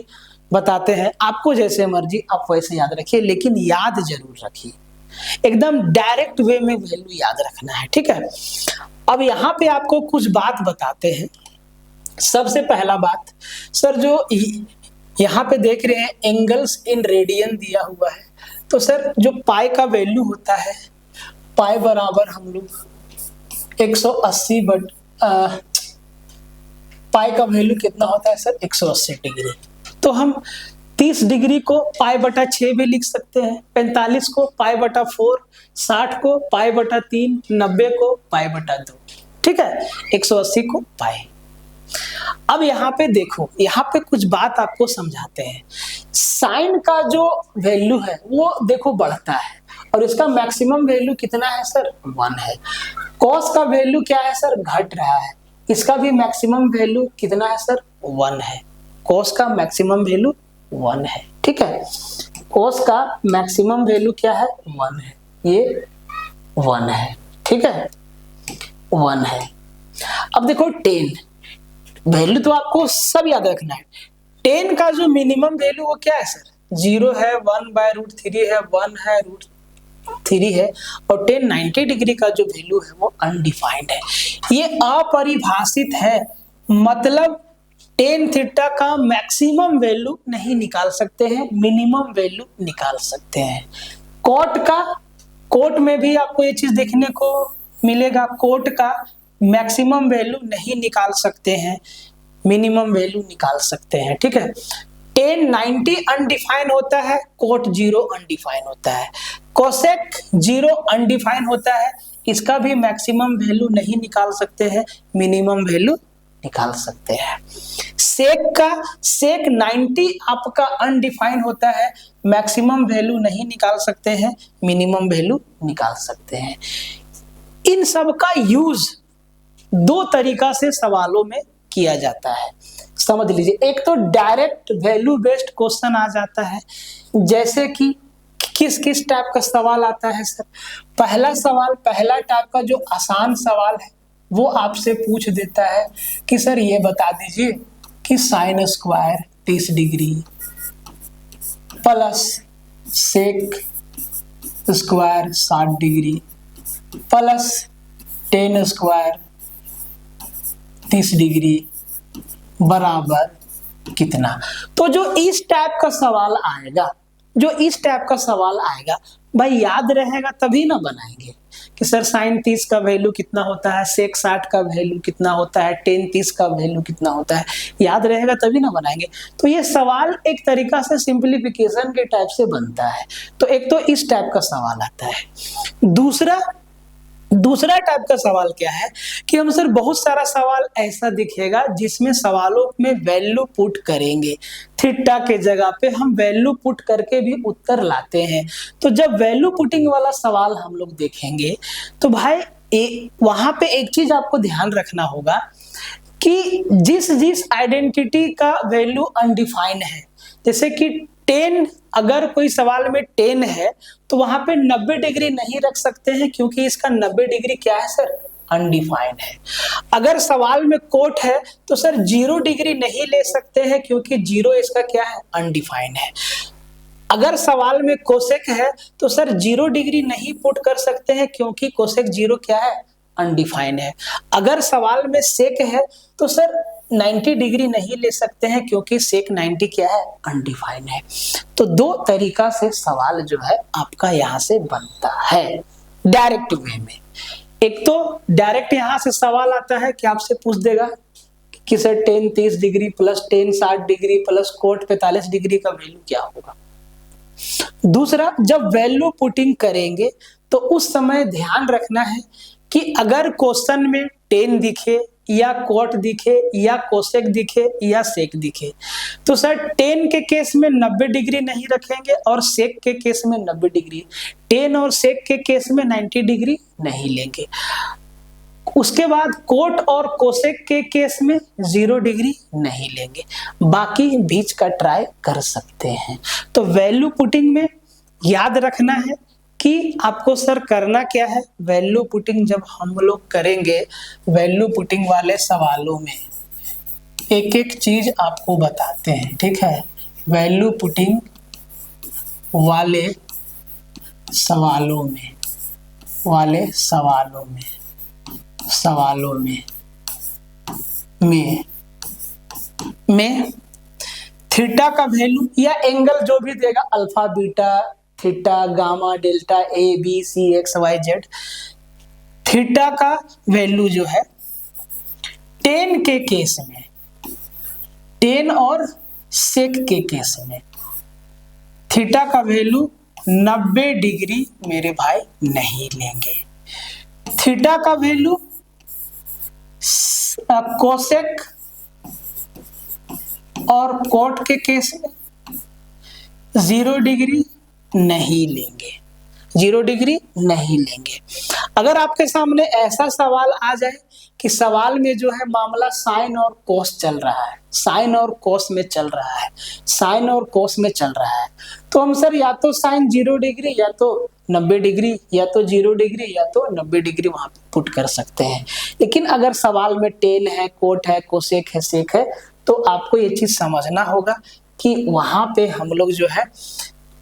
बताते हैं, आपको जैसे मर्जी आप वैसे याद रखिए, लेकिन याद जरूर रखिए। एकदम डायरेक्ट वे में वैल्यू याद रखना है। ठीक है, अब यहाँ पे आपको कुछ बात बताते हैं। सबसे पहला बात, सर जो यहाँ पे देख रहे हैं एंगल्स इन रेडियन दिया हुआ है, तो सर जो पाई का वैल्यू होता है, पाई बराबर हम लोग 180 पाई का वैल्यू कितना होता है सर? 180 डिग्री। तो हम 30 डिग्री को पाई/6 भी लिख सकते हैं, 45 को पाई/4, 60 को पाई/3, 90 को पाई/2। ठीक है, 180 को पाई। अब यहाँ पे देखो, यहाँ पे कुछ बात आपको समझाते हैं। साइन का जो वैल्यू है वो देखो बढ़ता है और इसका मैक्सिमम वैल्यू कितना है सर? 1 है। कॉस का वैल्यू क्या है सर? घट रहा है, इसका भी मैक्सिमम वैल्यू कितना है सर? 1 है। कॉस का मैक्सिमम वैल्यू 1 है। ठीक है, कॉस का मैक्सिमम वैल्यू क्या है? 1 है। ये 1 है। ठीक है, 1 है। अब देखो 10 वैल्यू तो आपको सब याद रखना है। 10 का जो मिनिमम वैल्यू वो क्या है सर? 0 है, 1/√3 है, 1 है, √3 है। और 10 90 डिग्री का जो वैल्यू है वो अनडिफाइंड है, ये अपरिभाषित है। मतलब टेन थीटा का मैक्सिमम वैल्यू नहीं निकाल सकते हैं, मिनिमम वैल्यू निकाल सकते हैं। कोट में भी आपको ये चीज देखने को मिलेगा, कोट का मैक्सिमम वैल्यू नहीं निकाल सकते हैं, मिनिमम वैल्यू निकाल सकते हैं। ठीक है, 10 90 अनडिफाइन होता है, कोट 0 अनडिफाइन होता है, कोसेक 0 अनडिफाइन होता है, इसका भी मैक्सिमम वैल्यू नहीं निकाल सकते हैं, मिनिमम वैल्यू निकाल सकते हैं। सेक 90 आपका अनडिफाइन होता है, मैक्सिमम वैल्यू नहीं निकाल सकते हैं, मिनिमम वैल्यू निकाल सकते हैं। इन सब का यूज 2 तरीका से सवालों में किया जाता है, समझ लीजिए। एक तो डायरेक्ट वैल्यू बेस्ड क्वेश्चन आ जाता है, जैसे कि किस किस टाइप का सवाल आता है सर? पहला सवाल, पहला टाइप का जो आसान सवाल है वो आपसे पूछ देता है कि सर ये बता दीजिए कि sine square 30 degree plus sec square 60 degree plus tan square 30 degree बराबर कितना। तो जो इस टाइप का सवाल आएगा, जो इस टाइप का सवाल आएगा भाई याद रहेगा तभी ना बनाएंगे कि सर साइन 30 का वैल्यू कितना होता है, सेक 60 का वैल्यू कितना होता है, टेन 30 का वैल्यू कितना होता है, याद रहेगा तभी ना बनाएंगे। तो ये सवाल एक तरीका से सिंप्लीफिकेशन के टाइप से बनता है। तो एक तो इस टाइप का सवाल आता है। दूसरा टाइप का सवाल क्या है कि हम सर बहुत सारा सवाल ऐसा दिखेगा जिसमें सवालों में वैल्यू पुट करेंगे, थीटा के जगह पे हम वैल्यू पुट करके भी उत्तर लाते हैं। तो जब वैल्यू पुटिंग वाला सवाल हम लोग देखेंगे तो भाई वहां पे एक चीज आपको ध्यान रखना होगा कि जिस आइडेंटिटी का वैल्यू अनडिफाइंड है, जैसे कि 10, अगर कोई सवाल में 10 है तो वहां पे 90 डिग्री नहीं रख सकते हैं क्योंकि इसका 90 डिग्री क्या है सर, अनडिफाइंड है। अगर सवाल में कोट है तो सर 0 डिग्री नहीं ले सकते हैं क्योंकि 0 इसका क्या है, अनडिफाइंड है। अगर सवाल में कोसेक है तो सर 0 डिग्री नहीं पुट कर सकते हैं क्योंकि कोसेक 0 क्या है, अनडिफाइंड है। अगर सवाल में सेक है तो सर 90 डिग्री नहीं ले सकते हैं क्योंकि सेक 90 क्या है, अनडिफाइंड है। तो दो तरीका से सवाल जो है आपका यहाँ से बनता है डायरेक्ट वे में। एक तो डायरेक्ट यहाँ से सवाल आता है कि आपसे पूछ देगा कि sir ten 30 degree plus ten 60 degree plus coat 45 degree का वैल्यू क्या होगा। दूसरा, जब वैल्यू पुटिंग करेंगे तो उस समय ध्यान रखना है कि अगर क्वेश्चन में 10 दिखे या कोट दिखे या कोसेक दिखे या सेक दिखे तो सर 10 के केस में 90 डिग्री नहीं रखेंगे और सेक के केस में 90 डिग्री, 10 और सेक के केस में 90 डिग्री नहीं लेंगे। उसके बाद कोट और कोसेक के केस में 0 डिग्री नहीं लेंगे, बाकी बीच का ट्राई कर सकते हैं। तो वैल्यू पुटिंग में याद रखना है कि आपको सर करना क्या है। वैल्यू पुटिंग जब हम लोग करेंगे, वैल्यू पुटिंग वाले सवालों में एक एक चीज आपको बताते हैं, ठीक है। वैल्यू पुटिंग वाले सवालों में थीटा का वैल्यू या एंगल जो भी देगा, alpha beta theta gamma delta A B C X Y Z, theta का वैल्यू जो है 10 के केस में, 10 और सेक के केस में थीटा का वैल्यू 90 डिग्री मेरे भाई नहीं लेंगे। थीटा का वैल्यू कोसेक और कोट के केस में 0 डिग्री नहीं लेंगे, 0 डिग्री नहीं लेंगे। अगर आपके सामने ऐसा सवाल आ जाए कि सवाल में जो है मामला साइन और कोस चल रहा है, साइन और कोस में चल रहा है, साइन और कोस में चल रहा है, तो हम सर या तो साइन 0 डिग्री या तो 90 डिग्री या तो 0 डिग्री या तो 90 डिग्री वहां पे पुट कर सकते हैं। लेकिन अगर सवाल में टेन है, कोट है, कोसेक है, सेक है, तो आपको ये चीज समझना होगा कि वहां पे हम लोग जो है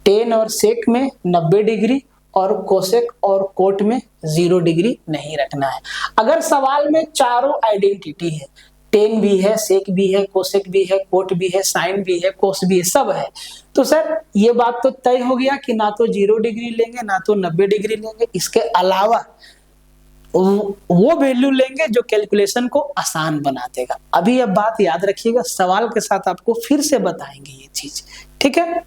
टेन और सेक में 90 डिग्री और कोसेक और कोट में 0 डिग्री नहीं रखना है। अगर सवाल में चारों आइडेंटिटी है, टेन भी है, सेक भी है, कोसेक भी है, कोट भी है, साइन भी है, कोस भी है, सब है, तो सर ये बात तो तय हो गया कि ना तो 0 डिग्री लेंगे ना तो 90 डिग्री लेंगे। इसके अलावा वो वैल्यू लेंगे जो कैलकुलेशन को आसान बना देगा। अभी अब बात याद रखिएगा, सवाल के साथ आपको फिर से बताएंगे ये चीज, ठीक है।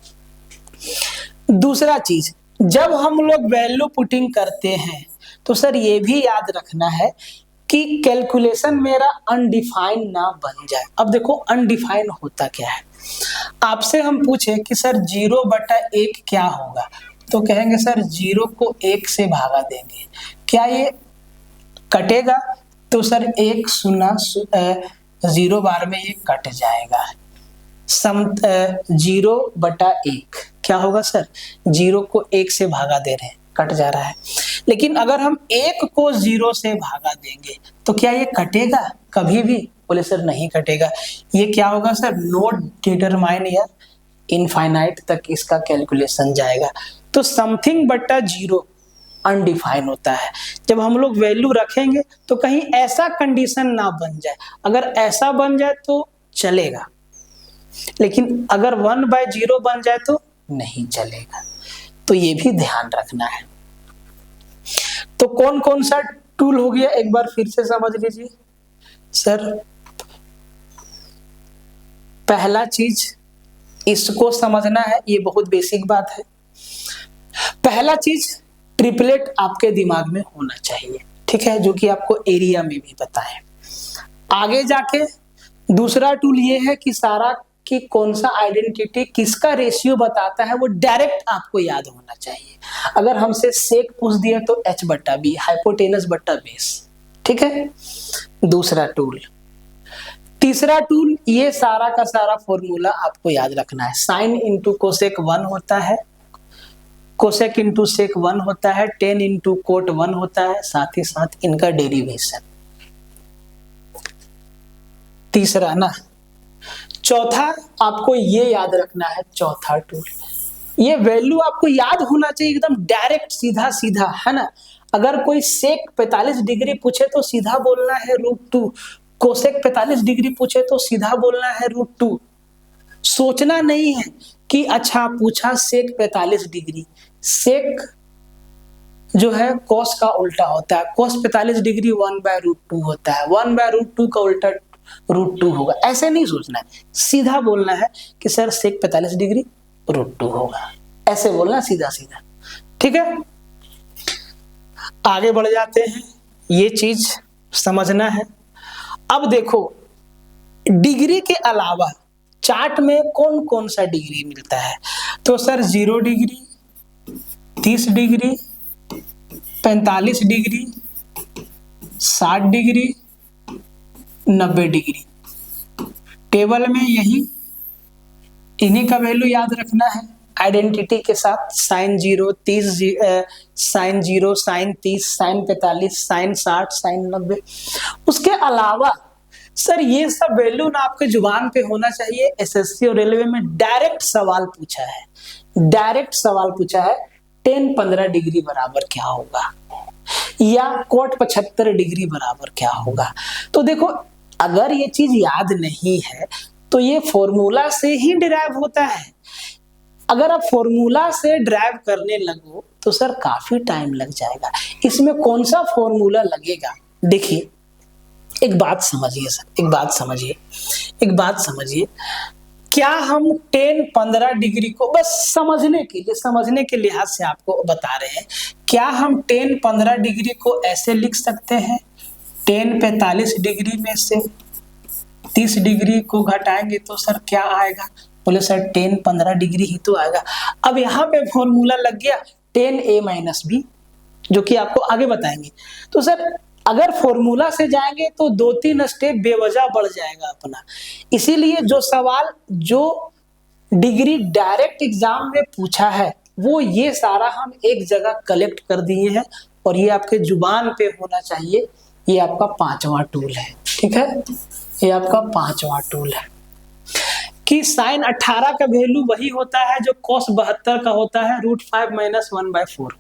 दूसरा चीज, जब हम लोग वैल्यू पुटिंग करते हैं तो सर ये भी याद रखना है कि कैलकुलेशन मेरा अनडिफाइंड ना बन जाए। अब देखो अनडिफाइंड होता क्या है, आपसे हम पूछे कि सर 0/1 क्या होगा, तो कहेंगे सर 0 को 1 से भागा देंगे, क्या ये कटेगा? तो सर 1 0 0 बार में ये कट जाएगा। 0/1 क्या होगा सर, 0 को 1 से भागा दे रहे हैं, कट जा रहा है। लेकिन अगर हम 1 को 0 से भागा देंगे तो क्या ये कटेगा कभी भी? बोले सर नहीं कटेगा। ये क्या होगा सर, नोट डिटरमाइन या इनफाइनाइट तक इसका कैलकुलेशन जाएगा। तो समथिंग बट्टा 0 अनडिफाइन होता है। जब हम लोग वैल्यू रखेंगे तो कहीं ऐसा कंडीशन ना बन जाए, अगर ऐसा बन जाए तो चलेगा, लेकिन अगर 1/0 बन जाए तो नहीं चलेगा। तो ये भी ध्यान रखना है। तो कौन कौन सा टूल हो गया, एक बार फिर से समझ लीजिए सर। पहला चीज इसको समझना है, ये बहुत बेसिक बात है। पहला चीज ट्रिपलेट आपके दिमाग में होना चाहिए, ठीक है, जो कि आपको एरिया में भी पता है। आगे जाके दूसरा टूल ये है कि सारा कि कौन सा आइडेंटिटी किसका रेशियो बताता है वो डायरेक्ट आपको याद होना चाहिए। अगर हमसे सेक पूछ दिया तो h/b, हाइपोटेनस बट्टा बेस, ठीक है, दूसरा टूल। तीसरा टूल, ये सारा का सारा फॉर्मूला आपको याद रखना है। साइन इंटू कोसेक 1 होता है, कोसेक इंटू सेक 1 होता है, टेन इंटू कोट 1 होता है, साथ ही साथ इनका डेरिवेशन। तीसरा ना, चौथा आपको ये याद रखना है, चौथा टूल, ये वैल्यू आपको याद होना चाहिए एकदम डायरेक्ट, सीधा सीधा, है ना। अगर कोई सेक 45 डिग्री पूछे तो सीधा बोलना है √2, कोसेक 45 डिग्री पूछे तो सीधा बोलना है √2। सोचना नहीं है कि अच्छा पूछा सेक 45 डिग्री, सेक जो है कॉस का उल्टा होता है, कॉस 45 डिग्री 1/√2 होता है, 1/√2 का उल्टा √2 होगा। ऐसे नहीं सोचना है, सीधा बोलना है कि सर सेक 45 डिग्री √2 होगा, ऐसे बोलना सीधा सीधा, ठीक है। आगे बढ़ जाते हैं, ये चीज समझना है। अब देखो डिग्री के अलावा चार्ट में कौन कौन सा डिग्री मिलता है, तो sir 0 degree, 30 degree, 45 degree, 60 degree, 90 degree. Table में यही इन्हीं का वैल्यू याद रखना है आइडेंटिटी के साथ। Sine 0, 30, sine 0, sine 30, sine 45, sine 60, sine 90। उसके अलावा सर ये सब वैल्यू ना आपके जुबान पे होना चाहिए। एसएससी और रेलवे में डायरेक्ट सवाल पूछा है, डायरेक्ट सवाल पूछा है, टेन 15 डिग्री बराबर क्या होगा, या कोट 75 डिग्री बराबर क्या होगा। तो देखो अगर ये चीज याद नहीं है तो ये फॉर्मूला से ही डिराइव होता है। अगर आप फॉर्मूला से ड्राइव करने लगो तो सर काफी टाइम लग जाएगा। इसमें कौन सा फॉर्मूला लगेगा, देखिए एक बात समझिए सर, एक बात समझिए, क्या हम 10-15 डिग्री को बस समझने के लिहाज से आपको बता रहे हैं, क्या हम 10-15 डिग्री को ऐसे लिख सकते हैं, 10-45 डिग्री में से 30 डिग्री को घटाएंगे तो सर क्या आएगा, बोले सर 10-15 डिग्री ही तो आएगा। अब यहाँ पे फॉर्मूला लग गया 10a-b, जो कि आपको आगे बताएंगे। तो सर अगर फॉर्मूला से जाएंगे तो 2-3 स्टेप बेवजह बढ़ जाएगा अपना। इसीलिए जो सवाल जो डिग्री डायरेक्ट एग्जाम में पूछा है वो ये सारा हम एक जगह कलेक्ट कर दिए हैं और ये आपके जुबान पे होना चाहिए। ये आपका 5वां टूल है, ठीक है, ये आपका 5वां टूल है कि साइन 18 का वैल्यू वही होता है जो कॉस 72 का होता है, √5 - 1/4,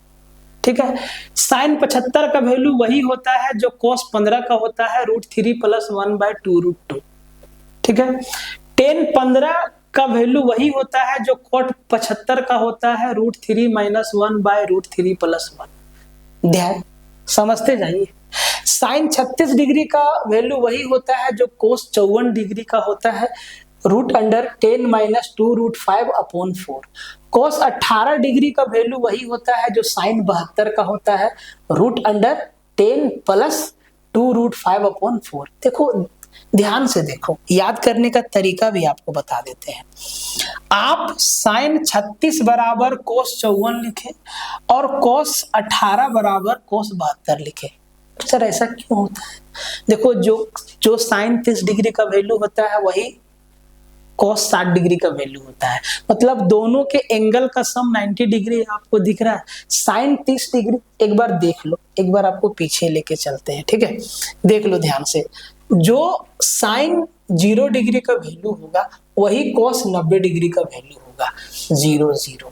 ठीक है। साइन 75 का वैल्यू वही होता है जो cos 15 का होता है, √3 + 1/2√2, ठीक है। tan 15 का वैल्यू वही होता है जो cot 75 का होता है, √3 - 1/√3 + 1। ध्यान समझते जाइए। साइन 36 डिग्री का वैल्यू वही होता है जो cos 54 डिग्री का होता है, √10 - 2√5/4। cos 18 डिग्री का वैल्यू वही होता है जो साइन 72 का होता है, √10 + 2√5/4। देखो ध्यान से देखो, याद करने का तरीका भी आपको बता देते हैं। आप साइन 36 बराबर cos 54 लिखे और cos 18 बराबर cos 72 लिखे। सर ऐसा क्यों होता है? देखो जो साइन 30 डिग्री का वैल्यू होता है वही cos 60 डिग्री का वैल्यू होता है। मतलब दोनों के एंगल का सम 90 डिग्री आपको दिख रहा है, साइन 30 डिग्री। एक बार देख लो, एक बार आपको पीछे लेके चलते हैं, ठीक है। देख लो ध्यान से, जो साइन 0 डिग्री का वैल्यू होगा वही cos 90 डिग्री का वैल्यू होगा, 0 0,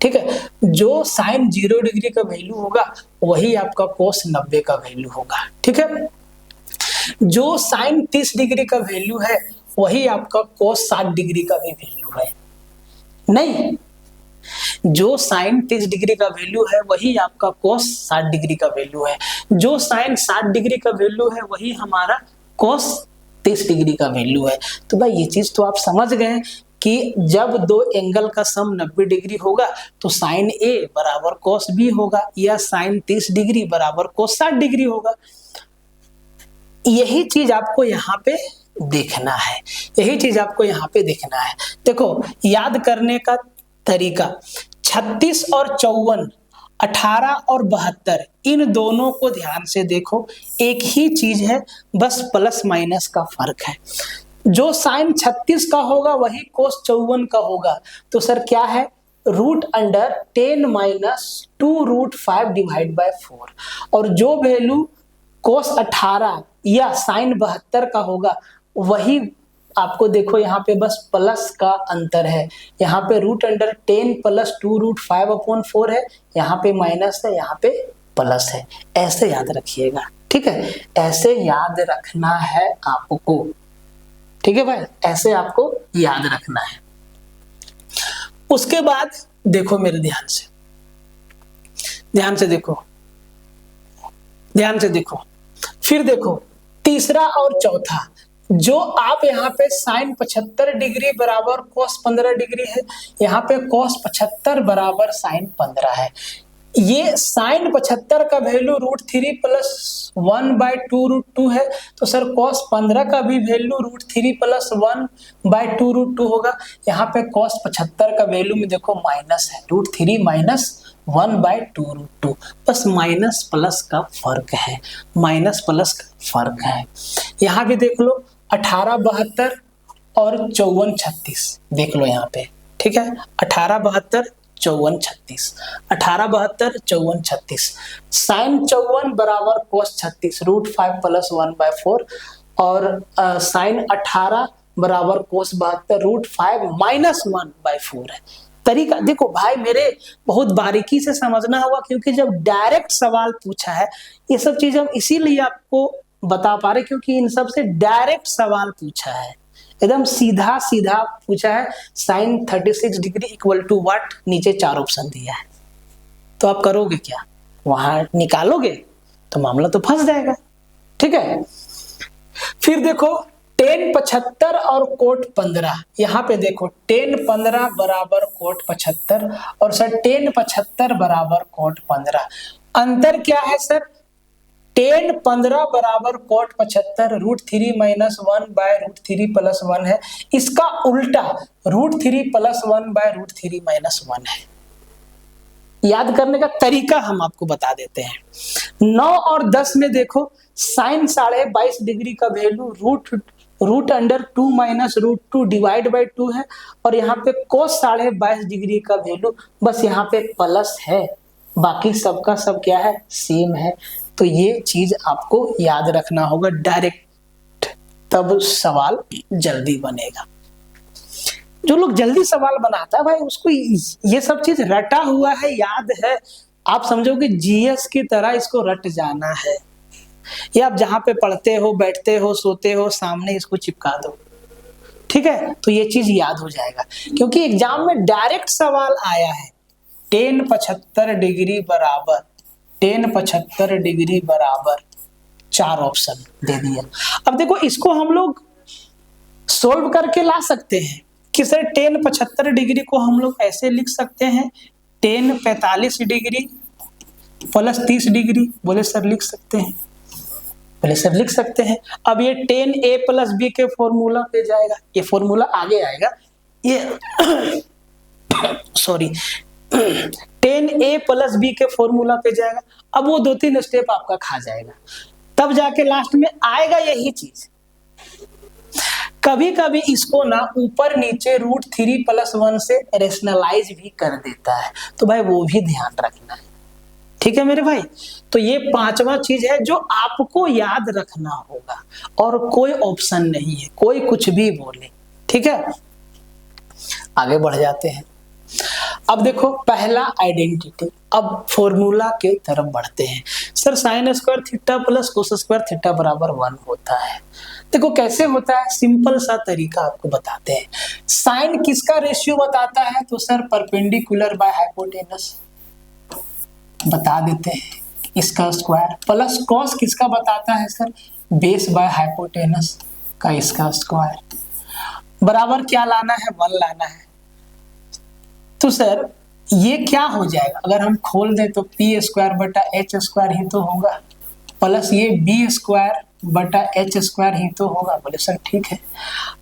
ठीक है। जो साइन 0 डिग्री का वैल्यू होगा वही आपका cos 90 का वैल्यू होगा, ठीक है। जो साइन 30 डिग्री का वैल्यू है वही आपका cos 60 डिग्री का भी वैल्यू है। नहीं, जो साइन 30 डिग्री का वैल्यू है वही आपका cos 60 डिग्री का वैल्यू है। जो साइन 60 डिग्री का वैल्यू है वही हमारा cos 30 डिग्री का वैल्यू है। तो भाई ये चीज तो आप समझ गए कि जब दो एंगल का सम 90 डिग्री होगा तो साइन ए बराबर cos बी होगा, या साइन 30 डिग्री बराबर cos 60 डिग्री होगा। यही चीज आपको यहाँ पे देखना है, यही चीज आपको यहाँ पे देखना है। देखो याद करने का तरीका, 36 और 54, 18 और 72, इन दोनों को ध्यान से देखो, एक ही चीज है, बस प्लस माइनस का फर्क है। जो साइन 36 का होगा वही cos 54 का होगा। तो सर क्या है, √10 - 2√5 डिवाइड बाय 4। और जो वैल्यू cos 18 या साइन 72 का होगा वही आपको देखो यहाँ पे बस प्लस का अंतर है। यहाँ पे √10 + 2√5/4 है, यहाँ पे माइनस है, यहाँ पे प्लस है। ऐसे याद रखिएगा, ठीक है, ऐसे याद रखना है आपको, ठीक है भाई, ऐसे आपको याद रखना है। उसके बाद देखो मेरे ध्यान से देखो, ध्यान से देखो, फिर देखो तीसरा और चौथा, जो आप यहाँ पे साइन 75 डिग्री बराबर cos 15 डिग्री है, यहाँ पे cos 75 बराबर साइन 15 है। ये साइन 75 का वैल्यू √3 + 1/2√2 है, तो सर cos 15 का भी वैल्यू √3 + 1/2√2 होगा। यहाँ पे cos 75 का वैल्यू में देखो माइनस है, √3 - 1/2√2, बस माइनस प्लस का फर्क है, माइनस प्लस का फर्क है। यहाँ भी देख लो 18 72 और 54 36, देख लो यहाँ पे, ठीक है, 18 72 54 36, 18 72 54 36, साइन 54 बराबर cos 36 √5 + 1/4, और साइन 18 बराबर cos 72 √5 - 1/4 है। तरीका देखो भाई मेरे, बहुत बारीकी से समझना होगा, क्योंकि जब डायरेक्ट सवाल पूछा है, ये सब चीज हम इसीलिए आपको बता पा रहे क्योंकि इन सब से डायरेक्ट सवाल पूछा है, एकदम सीधा सीधा पूछा है। Sine 36 degree equal to what, नीचे 4 ऑप्शन दिया है, तो आप करोगे क्या, वहां निकालोगे तो मामला तो फंस जाएगा, ठीक है। फिर देखो tan 75 और cot 15, यहाँ पे देखो tan 15 बराबर cot 75 और सर tan 75 बराबर cot 15। अंतर क्या है सर, tan 15 बराबर cot 75 √3 - 1/√3 + 1 है, इसका उल्टा √3 + 1/√3 - 1 है। याद करने का तरीका हम आपको बता देते हैं। 9 और 10 में देखो साइन 22.5 डिग्री का वैल्यू √2 - √2 डिवाइड बाय 2 है, और यहाँ पे cos 22.5 डिग्री का वैल्यू बस यहाँ पे प्लस है, बाकी सबका सब क्या है, सेम है। तो ये चीज आपको याद रखना होगा डायरेक्ट, तब सवाल जल्दी बनेगा। जो लोग जल्दी सवाल बनाता है भाई उसको ये सब चीज रटा हुआ है, याद है, आप समझोगे जीएस की तरह इसको रट जाना है। ये आप जहां पे पढ़ते हो, बैठते हो, सोते हो, सामने इसको चिपका दो, ठीक है, तो ये चीज याद हो जाएगा। क्योंकि एग्जाम में डायरेक्ट सवाल आया है, tan 75 डिग्री बराबर, tan 75 डिग्री बराबर 4 ऑप्शन दे दिया। अब देखो इसको हम लोग सोल्व करके ला सकते हैं कि सर tan 75 डिग्री को हम लोग ऐसे लिख सकते हैं, tan 45 डिग्री + 30 डिग्री, बोले सर लिख सकते हैं, बोले सर लिख सकते हैं। अब ये tan a + b के फॉर्मूला पे जाएगा, ये फॉर्मूला आगे आएगा, ये सॉरी tan a + b के फॉर्मूला पे जाएगा। अब वो 2-3 स्टेप आपका खा जाएगा, तब जाके लास्ट में आएगा यही चीज। कभी कभी इसको ना ऊपर नीचे √3+1 से रेशनलाइज भी कर देता है, तो भाई वो भी ध्यान रखना है। ठीक है मेरे भाई, तो ये पांचवा चीज है जो आपको याद रखना होगा, और कोई ऑप्शन नहीं है, कोई कुछ भी बोले। ठीक है, आगे बढ़ जाते हैं। अब देखो पहला आइडेंटिटी, अब फॉर्मूला के तरफ बढ़ते हैं। Sir sin square theta plus cos square theta बराबर 1 होता है। देखो कैसे होता है, सिंपल सा तरीका आपको बताते हैं। साइन किसका रेशियो बताता है, तो सर परपेंडिकुलर बाय हाइपोटेनस बता देते हैं, इसका स्क्वायर, प्लस कॉस किसका बताता है सर, बेस बाय हाइपोटेनस का इसका स्क्वायर, बराबर क्या लाना है, 1 लाना है। तो सर ये क्या हो जाएगा, अगर हम खोल दें तो p²/h² ही तो होगा, प्लस ये b²/h² ही तो होगा। बोले सर ठीक है,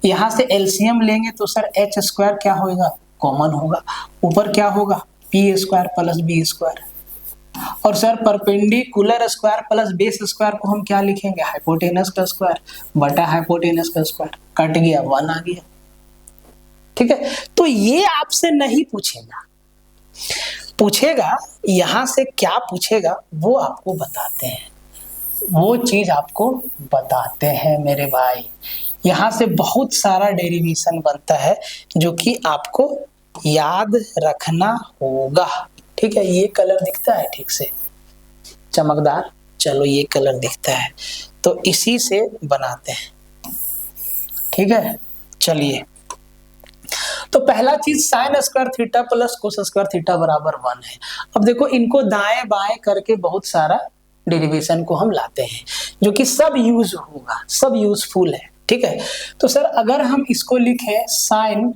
यहाँ से एलसीएम लेंगे तो सर h² क्या होगा, कॉमन होगा, ऊपर क्या होगा p² + b², और sir perpendicular square plus base square को हम क्या लिखेंगे, हाइपोटेनस का स्क्वायर बटा हाइपोटेनस का स्क्वायर, कट गया 1 आ गया। ठीक है, तो ये आपसे नहीं पूछेगा, पूछेगा यहां से क्या पूछेगा वो आपको बताते हैं, वो चीज आपको बताते हैं मेरे भाई। यहां से बहुत सारा डेरिवेशन बनता है जो कि आपको याद रखना होगा। ठीक है, ये कलर दिखता है ठीक से चमकदार, चलो ये कलर दिखता है तो इसी से बनाते हैं। ठीक है, चलिए, तो पहला चीज sin square theta plus cos square theta बराबर 1 है। अब देखो इनको दाएं बाएं करके बहुत सारा डेरिवेशन को हम लाते हैं जो कि सब यूज होगा, सब यूजफुल है। ठीक है, तो सर अगर हम इसको लिखें sin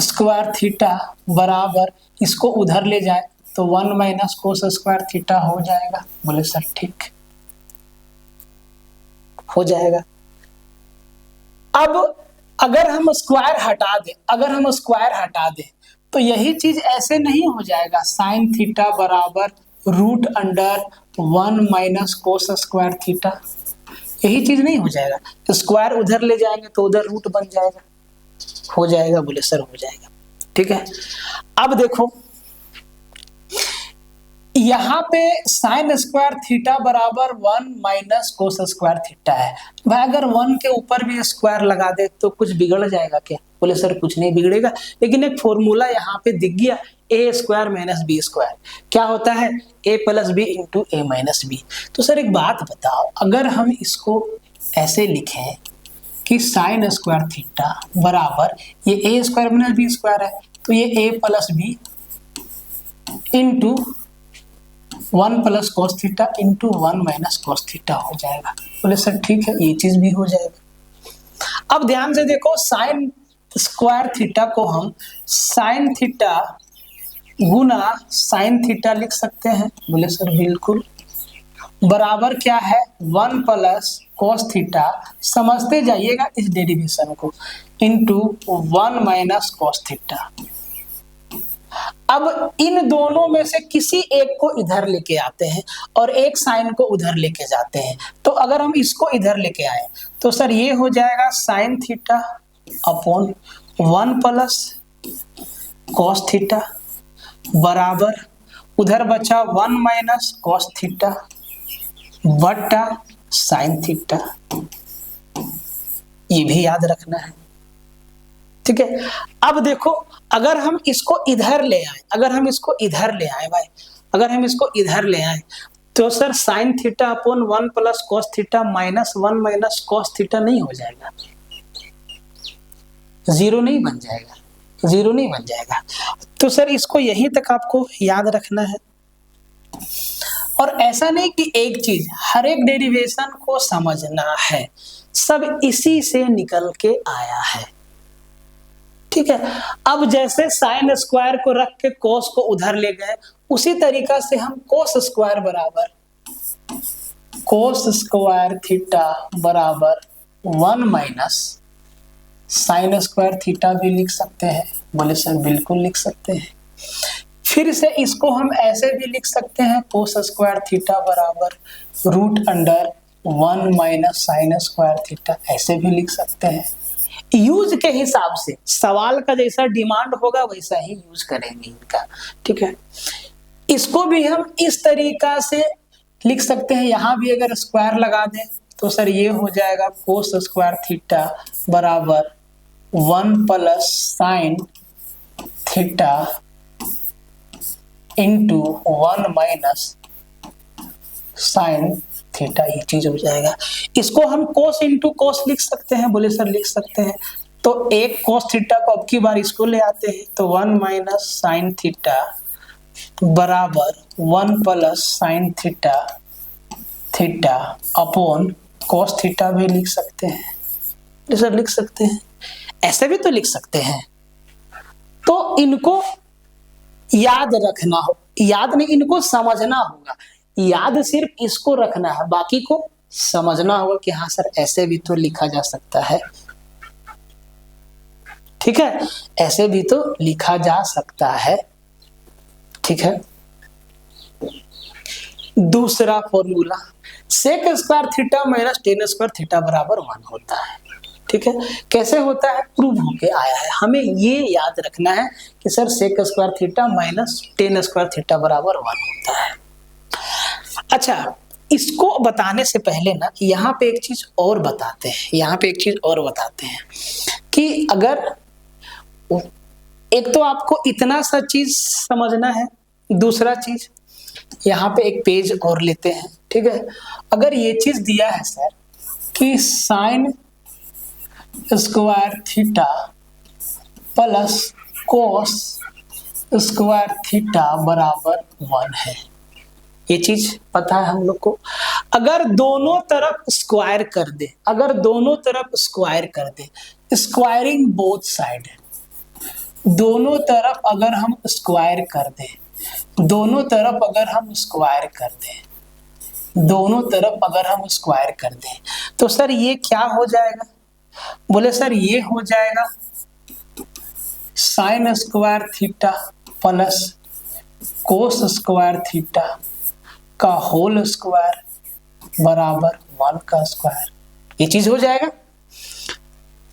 स्क्वायर थीटा बराबर, इसको उधर ले जाए तो 1 - कोस स्क्वायर थीटा हो जाएगा। बोले सर ठीक हो जाएगा। अब अगर हम स्क्वायर हटा दें, अगर हम स्क्वायर हटा दें तो यही चीज ऐसे नहीं हो जाएगा, साइन थीटा बराबर √1 - कोस स्क्वायर थीटा, यही चीज नहीं हो जाएगा। तो स्क्वायर उधर ले जाएंगे तो उधर रूट बन जाएगा, हो जाएगा। बोले सर हो जाएगा। ठीक है, अब देखो यहाँ पे साइन स्क्वायर थीटा बराबर 1 - कोस स्क्वायर थीटा है। भाई अगर 1 के ऊपर भी स्क्वायर लगा दे तो कुछ बिगड़ जाएगा क्या? बोले सर कुछ नहीं बिगड़ेगा, लेकिन एक फॉर्मूला यहाँ पे दिख गया, a² - b²। क्या होता है, a + b × a - b। तो सर एक बात बताओ, अगर हम इसको ऐसे लिखें कि साइन स्क्वायर थीटा बराबर ये a² - b² है, तो ये a + b × 1 + cos theta × 1 - cos theta हो जाएगा। बोले सर ठीक है, ये चीज भी हो जाएगा। अब ध्यान से देखो, साइन स्क्वायर थीटा को हम साइन थीटा गुना साइन थीटा लिख सकते हैं। बोले सर बिल्कुल, बराबर क्या है 1 + cos थीटा, समझते जाइएगा इस डेरिवेशन को, × 1 - cos थीटा। अब इन दोनों में से किसी एक को इधर लेके आते हैं और एक साइन को उधर लेके जाते हैं। तो अगर हम इसको इधर लेके आए तो सर ये हो जाएगा sine theta upon 1 + cos theta बराबर, उधर बचा 1 - cos थीटा बटा साइन थीटा। ये भी याद रखना है। ठीक है, अब देखो अगर हम इसको इधर ले आए, अगर हम इसको इधर ले आए भाई, अगर हम इसको इधर ले आए तो sir sine theta upon 1 + cos theta -1 - cos theta नहीं हो जाएगा, 0 नहीं बन जाएगा, 0 नहीं बन जाएगा। तो सर इसको यहीं तक आपको याद रखना है। और ऐसा नहीं कि एक चीज, हर एक डेरिवेशन को समझना है, सब इसी से निकल के आया है। ठीक है, अब जैसे साइन स्क्वायर को रख के कोस को उधर ले गए, उसी तरीका से हम कोस स्क्वायर बराबर कोस स्क्वायर थीटा बराबर 1 - साइन स्क्वायर थीटा भी लिख सकते हैं। बोले सर बिल्कुल लिख सकते हैं। फिर से इसको हम ऐसे भी लिख सकते हैं, कोस स्क्वायर थीटा बराबर 1 माइनस साइन स्क्वायर थीटा, ऐसे भी लिख सकते हैं। यूज के हिसाब से सवाल का जैसा डिमांड होगा वैसा ही यूज करेंगे इनका, ठीक है। इसको भी हम इस तरीका से लिख सकते हैं, यहां भी अगर स्क्वायर लगा दें तो सर ये हो जाएगा कोस स्क्वायर थीटा बराबर 1 plus sine theta into 1 minus sine theta, ये चीज हो जाएगा। इसको हम कोस इंटू कोस लिख सकते हैं, बोले सर लिख सकते हैं। तो एक कोस थीटा को अब की बार इसको ले आते हैं, तो 1 माइनस साइन थीटा बराबर 1 plus sine theta theta upon cos theta भी लिख सकते हैं। सर लिख सकते हैं, ऐसे भी तो लिख सकते हैं। तो इनको याद रखना हो, याद नहीं, इनको समझना होगा। याद सिर्फ इसको रखना है, बाकी को समझना होगा कि हाँ सर ऐसे भी तो लिखा जा सकता है, ठीक है, ऐसे भी तो लिखा जा सकता है, ठीक है। दूसरा formula sec square theta minus tan square theta बराबर 1 होता है, ठीक है। कैसे होता है, प्रूव होके आया है। हमें ये याद रखना है कि sir sec square theta minus tan square theta बराबर 1 होता है। अच्छा, इसको बताने से पहले ना यहाँ पे एक चीज और बताते हैं, यहाँ पे एक चीज और बताते हैं कि अगर एक तो आपको इतना सा चीज समझना है, दूसरा चीज यहाँ पे एक पेज और लेते हैं, ठीक है। अगर ये चीज दिया है सर कि sine square theta plus cos square theta बराबर 1 है, ये चीज पता है हम लोग को। अगर दोनों तरफ स्क्वायर कर दे, अगर दोनों तरफ स्क्वायर कर दे, स्क्वायरिंग बोथ साइड, दोनों तरफ अगर हम स्क्वायर कर दें, दोनों तरफ अगर हम स्क्वायर कर दें, दोनों तरफ अगर हम स्क्वायर कर दें, तो सर ये क्या हो जाएगा, बोले सर ये हो जाएगा sine square theta plus cos square theta का होल स्क्वायर बराबर 1 का स्क्वायर, ये चीज हो जाएगा।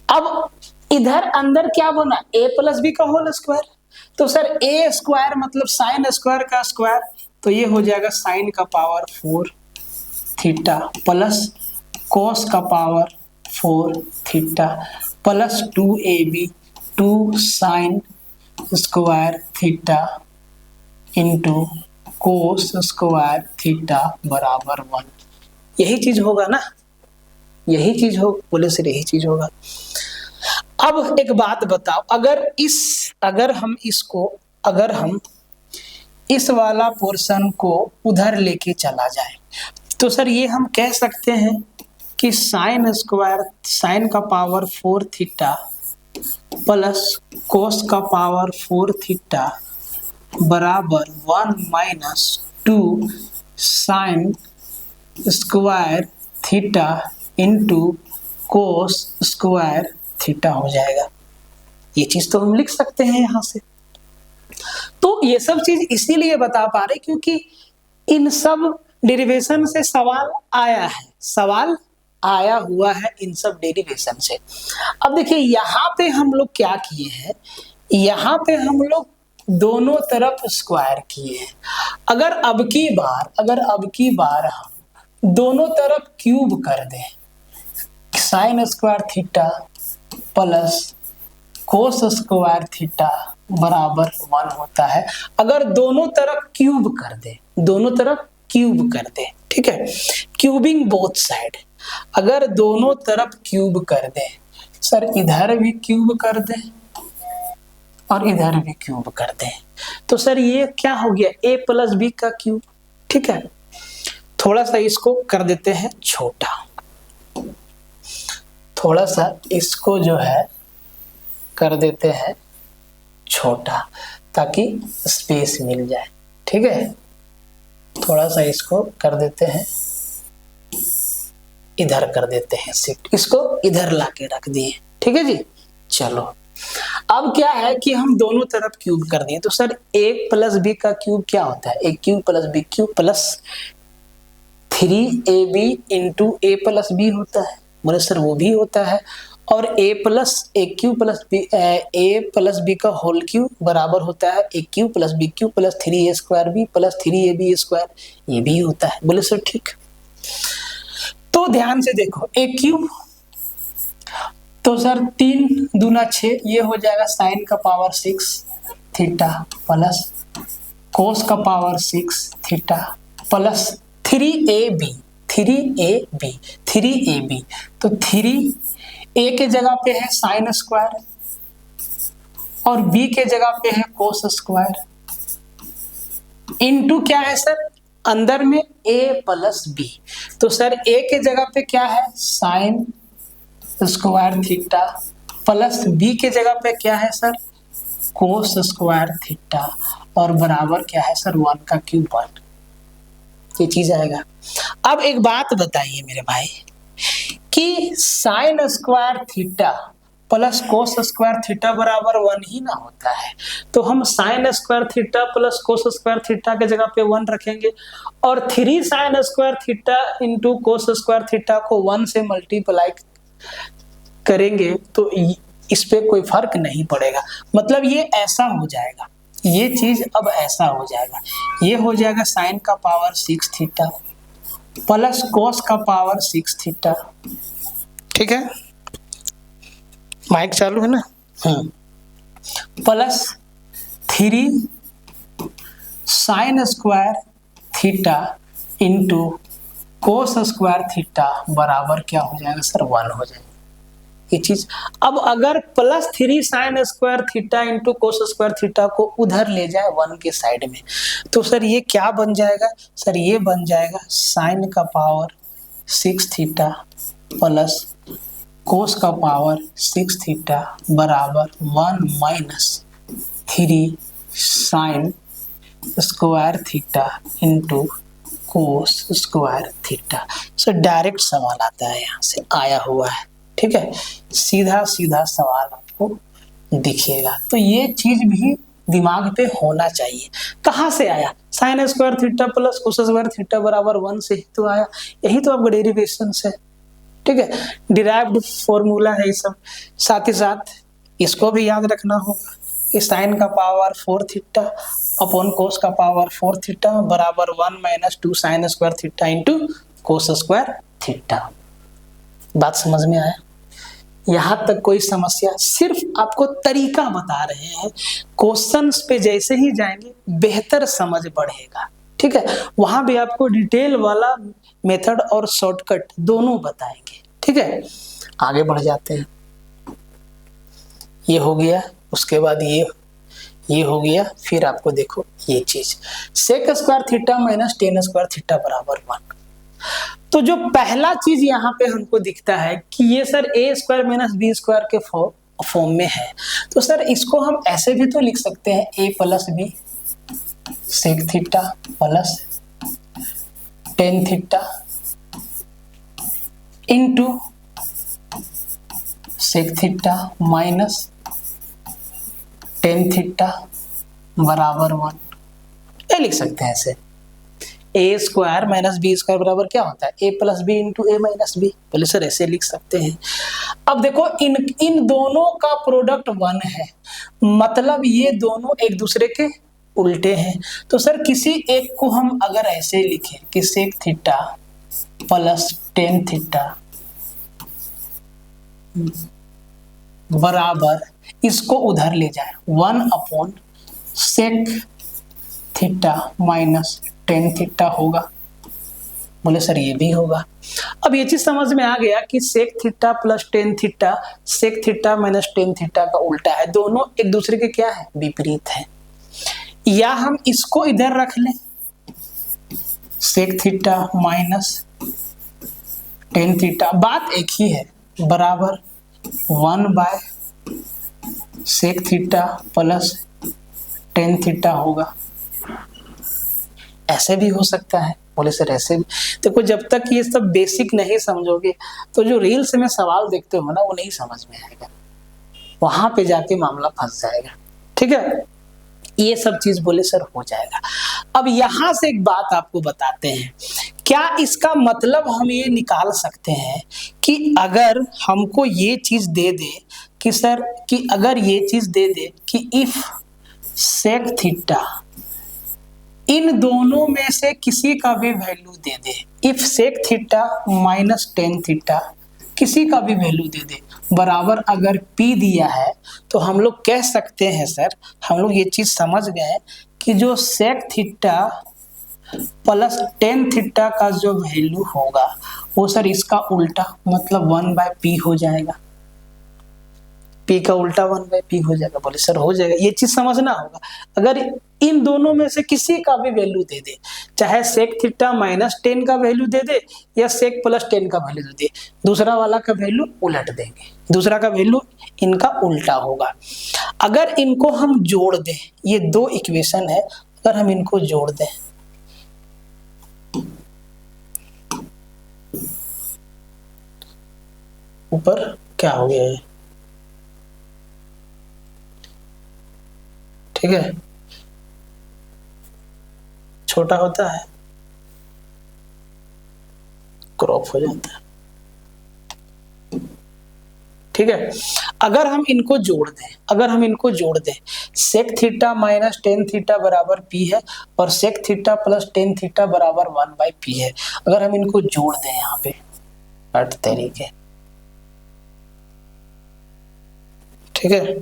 अब इधर अंदर क्या बना, a प्लस बी का होल स्क्वायर, तो सर a स्क्वायर मतलब साइन स्क्वायर का स्क्वायर, तो ये हो जाएगा साइन का पावर 4 थीटा प्लस कोस का power 4 theta plus 2ab 2 sine square theta into cos square theta बराबर 1, यही चीज होगा ना, यही चीज हो, बोले सर यही चीज होगा। अब एक बात बताओ, अगर हम इस वाला पोर्शन को उधर लेके चला जाए, तो सर ये हम कह सकते हैं कि साइन का पावर 4 थीटा प्लस कोस का पावर 4 थीटा बराबर 1 minus 2 sine square theta into cos square theta हो जाएगा, ये चीज तो हम लिख सकते हैं यहां से। तो ये सब चीज इसीलिए बता पा रहे क्योंकि इन सब डेरिवेशन से सवाल आया हुआ है इन सब डेरिवेशन से। अब देखिए यहाँ पे हम लोग क्या किए हैं, यहाँ पे हम लोग दोनों तरफ स्क्वायर किए हैं। अगर अब की बार हम दोनों तरफ क्यूब कर दें, sine square theta plus cos square theta बराबर 1 होता है। अगर दोनों तरफ क्यूब कर दे, दोनों तरफ क्यूब कर दे, ठीक है, क्यूबिंग बोथ साइड, अगर दोनों तरफ क्यूब कर दे, सर इधर भी क्यूब कर दे और इधर भी क्यूब कर दे, तो सर ये क्या हो गया, a प्लस बी का क्यूब, ठीक है। थोड़ा सा इसको कर देते हैं छोटा, थोड़ा सा इसको जो है कर देते हैं छोटा ताकि स्पेस मिल जाए, ठीक है। थोड़ा सा इसको कर देते हैं, इधर कर देते हैं शिफ्ट, इसको इधर लाके रख दिए, ठीक है जी। चलो अब क्या है कि हम दोनों तरफ क्यूब कर दिए, तो सर a प्लस बी का क्यूब क्या होता है, a cube plus B cube plus 3ab into A plus B होता है। बोले सर वो भी होता है, और a प्लस बी का होल क्यू बराबर होता है a cube plus B cube plus 3a square B plus 3ab square, ये भी होता है। बोले सर ठीक। तो ध्यान से देखो, a क्यूब तो सर 3 दूना 6, ये हो जाएगा साइन का पावर 6 थीटा प्लस कोस का पावर 6 थीटा प्लस 3ab तो 3a के जगह पे है साइन स्क्वायर और b के जगह पे है कोस स्क्वायर, इनटू क्या है सर अंदर में a प्लस बी, तो सर a के जगह पे क्या है sine square theta plus b के जगह पे क्या है सर कोस स्क्वायर थीटा और बराबर क्या है सर 1 का क्यूब 1, ये चीज आएगा। अब एक बात बताइए मेरे भाई कि sine square theta plus cos square theta बराबर 1 ही ना होता है, तो हम sine square theta plus cos square theta के जगह पे 1 रखेंगे और 3 sine square theta into cos square theta को 1 से मल्टीप्लाई करेंगे तो इस पे कोई फर्क नहीं पड़ेगा। मतलब ये ऐसा हो जाएगा, ये चीज अब ऐसा हो जाएगा, ये हो जाएगा साइन का पावर 6 थीटा प्लस कोस का पावर 6 थीटा। ठीक है, माइक चालू है ना? Plus 3 sine square theta into cos square theta बराबर क्या हो जाएगा सर 1 हो जाएगा, ये चीज। अब अगर plus 3 sine square theta into cos square theta को उधर ले जाए 1 के साइड में, तो सर ये क्या बन जाएगा सर, ये बन जाएगा साइन का पावर 6 थीटा प्लस कोस का पावर 6 थीटा बराबर 1 minus 3 sine square theta into cos square theta. Sir direct सवाल आता है, यहाँ से आया हुआ है। ठीक है, सीधा सीधा सवाल आपको दिखेगा, तो ये चीज भी दिमाग पे होना चाहिए। कहाँ से आया sine square theta plus cos square theta बराबर 1 से ही तो आया, यही तो आपका डेरिवेशन है। ठीक है, डिराइव्ड फॉर्मूला है ये सब। साथ ही साथ इसको भी याद रखना होगा कि साइन का पावर 4 थीटा अपॉन कोस का पावर 4 थीटा बराबर 1 minus 2 sine square theta into cos square theta. बात समझ में आया? यहां तक कोई समस्या? सिर्फ आपको तरीका बता रहे हैं, क्वेश्चंस पे जैसे ही जाएंगे बेहतर समझ बढ़ेगा। ठीक है, वहां भी आपको डिटेल वाला मेथड और शॉर्टकट दोनों बताएंगे। ठीक है, आगे बढ़ जाते हैं। ये हो गया, उसके बाद ये हो गया, फिर आपको देखो ये चीज sec square theta minus tan square theta बराबर 1। तो जो पहला चीज यहाँ पे हमको दिखता है कि ये सर ए स्क्वायर माइनस बी स्क्वायर के फॉर्म में है, तो सर इसको हम ऐसे भी तो लिख सकते हैं A plus B sec theta plus tan theta into sec theta minus tan theta बराबर 1, ये लिख सकते हैं ऐसे। A square minus B square बराबर क्या होता है A plus B into A minus B, बोले सर ऐसे लिख सकते हैं। अब देखो इन दोनों का प्रोडक्ट 1 है, मतलब ये दोनों एक दूसरे के उल्टे हैं। तो सर किसी एक को हम अगर ऐसे लिखें कि sec theta plus tan theta बराबर, इसको उधर ले जाए 1 upon sec theta minus tan theta होगा, बोले सर ये भी होगा। अब ये चीज समझ में आ गया कि sec theta plus tan theta sec theta minus tan theta का उल्टा है, दोनों एक दूसरे के क्या है विपरीत है। या हम इसको इधर रख लें sec theta minus tan theta, बात एक ही है, बराबर 1 by sec theta plus tan theta होगा। ऐसे भी हो सकता है, बोले सर ऐसे भी। देखो जब तक ये सब बेसिक नहीं समझोगे तो जो रील्स में सवाल देखते हो ना वो नहीं समझ में आएगा, वहां पे जाके मामला फंस जाएगा। ठीक है, ये सब चीज बोले सर हो जाएगा। अब यहां से एक बात आपको बताते हैं, क्या इसका मतलब हम ये निकाल सकते हैं कि अगर हमको ये चीज दे दे कि सर कि अगर ये चीज दे दे कि इफ सेक थीटा इन दोनों में से किसी का भी वैल्यू दे दे, if sec theta minus tan theta किसी का भी वैल्यू दे दे बराबर अगर P दिया है, तो हम लोग कह सकते हैं सर, हम लोग ये चीज समझ गए कि जो sec theta plus tan theta का जो वैल्यू होगा वो सर इसका उल्टा मतलब 1/P हो जाएगा। P का उल्टा 1/P हो जाएगा। बोले सर हो जाएगा, ये चीज समझना होगा। अगर इन दोनों में से किसी का भी वैल्यू दे दे, चाहे सेक थीटा माइनस 10 का वैल्यू दे दे या सेक प्लस 10 का वैल्यू दे दे, दूसरा वाला का वैल्यू उलट देंगे, दूसरा का वैल्यू इनका उल्टा होगा। अगर इनको हम जोड़ दें, ये दो इक्वेशन है, अगर हम इनको जोड़ दें ऊपर क्या हो गया है, ठीक है, छोटा होता है क्रॉप हो जाता है, ठीक है। अगर हम इनको जोड़ दें, अगर हम इनको जोड़ दें, sec theta minus tan theta बराबर P है और sec theta plus tan theta बराबर 1/P है। अगर हम इनको जोड़ दें यहाँ पे हट तरीके, ठीक है,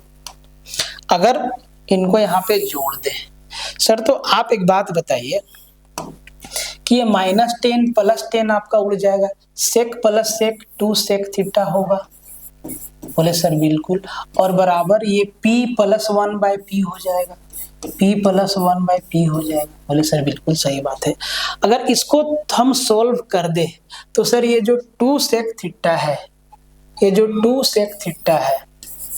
अगर इनको यहाँ पे जोड़ दें सर, तो आप एक बात बताइए कि ये माइनस 10 प्लस 10 आपका उड़ जाएगा, सेक प्लस सेक 2 सेक थीटा होगा। बोले सर बिल्कुल, और बराबर ये P प्लस 1/P हो जाएगा, P प्लस 1/P हो जाएगा। बोले सर बिल्कुल सही बात है। अगर इसको हम सोल्व कर दे तो सर ये जो 2 सेक थीटा है, ये जो 2 सेक थीटा है,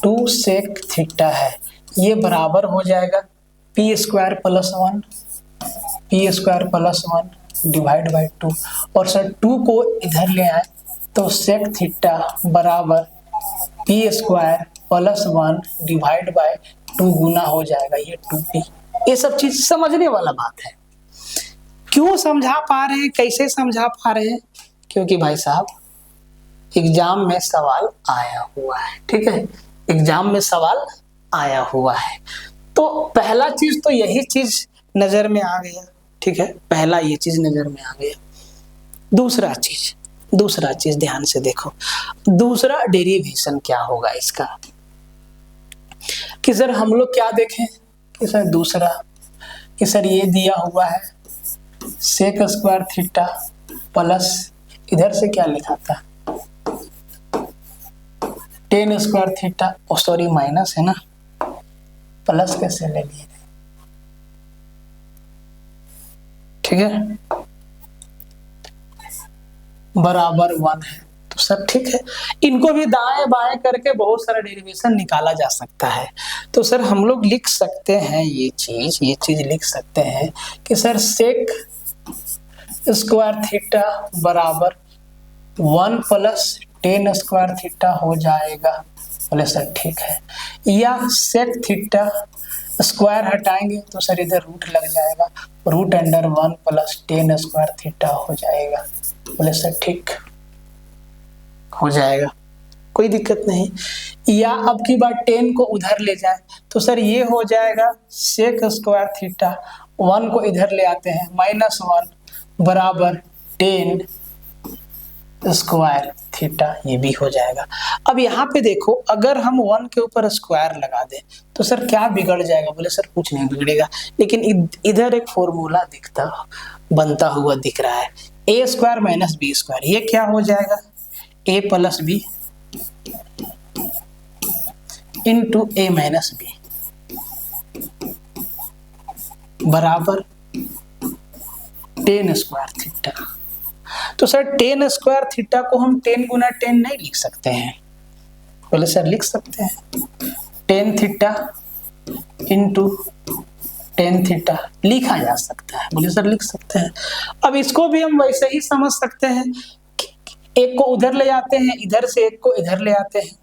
2 सेक थीटा है, ये बराबर हो जाएगा P square plus 1, P square plus 1 divide by 2, और सर 2 को इधर ले आए तो सेक थीटा बराबर P square plus 1 divide by 2 गुना हो जाएगा ये 2P। ये सब चीज समझने वाला बात है। क्यों समझा पा रहे हैं, कैसे समझा पा रहे हैं? क्योंकि भाई साहब एग्जाम में सवाल आया हुआ है, ठीक है, एग्जाम में सवाल आया हुआ है। तो पहला चीज तो यही चीज नजर में आ गया, ठीक है, पहला ये चीज नजर में आ गया। दूसरा चीज ध्यान से देखो, दूसरा डेरिवेशन क्या होगा इसका, कि सर हम लोग क्या देखें कि सर दूसरा कि सर ये दिया हुआ है सेक स्क्वायर थीटा प्लस इधर से क्या लिखा था 10 स्क्वायर थीटा, सॉरी माइनस है ना, प्लस कैसे ले लिए, ठीक है, बराबर 1 है। तो सर ठीक है, इनको भी दाएं बाएं करके बहुत सारा डेरिवेशन निकाला जा सकता है। तो सर हम लोग लिख सकते हैं ये चीज लिख सकते हैं कि सर सेक स्क्वायर थीटा बराबर 1 प्लस 10 स्क्वायर थीटा हो जाएगा। बोले सर ठीक है, या सेक थीटा स्क्वायर हटाएंगे तो सर इधर रूट लग जाएगा, root under 1 plus 10 square theta हो जाएगा। बोले सर ठीक हो जाएगा, कोई दिक्कत नहीं। या अब की बार 10 को उधर ले जाए तो सर ये हो जाएगा सेक स्क्वायर थीटा, 1 को इधर ले आते हैं माइनस 1 बराबर 10 स्क्वायर थीटा, ये भी हो जाएगा। अब यहाँ पे देखो, अगर हम 1 के ऊपर स्क्वायर लगा दें तो सर क्या बिगड़ जाएगा? बोले सर कुछ नहीं बिगड़ेगा, लेकिन इधर एक फॉर्मूला बनता हुआ दिख रहा है, ए स्क्वायर माइनस बी स्क्वायर, ये क्या हो जाएगा ए plus B into A minus B बराबर 10 स्क्वायर थीटा। तो सर 10 स्क्वायर थीटा को हम 10 गुना 10 नहीं लिख सकते हैं? बोले सर लिख सकते हैं, 10 थीटा इंटू 10 थीटा लिखा जा सकता है। बोले सर लिख सकते हैं। अब इसको भी हम वैसे ही समझ सकते हैं, एक को उधर ले आते हैं, इधर से एक को इधर ले आते हैं,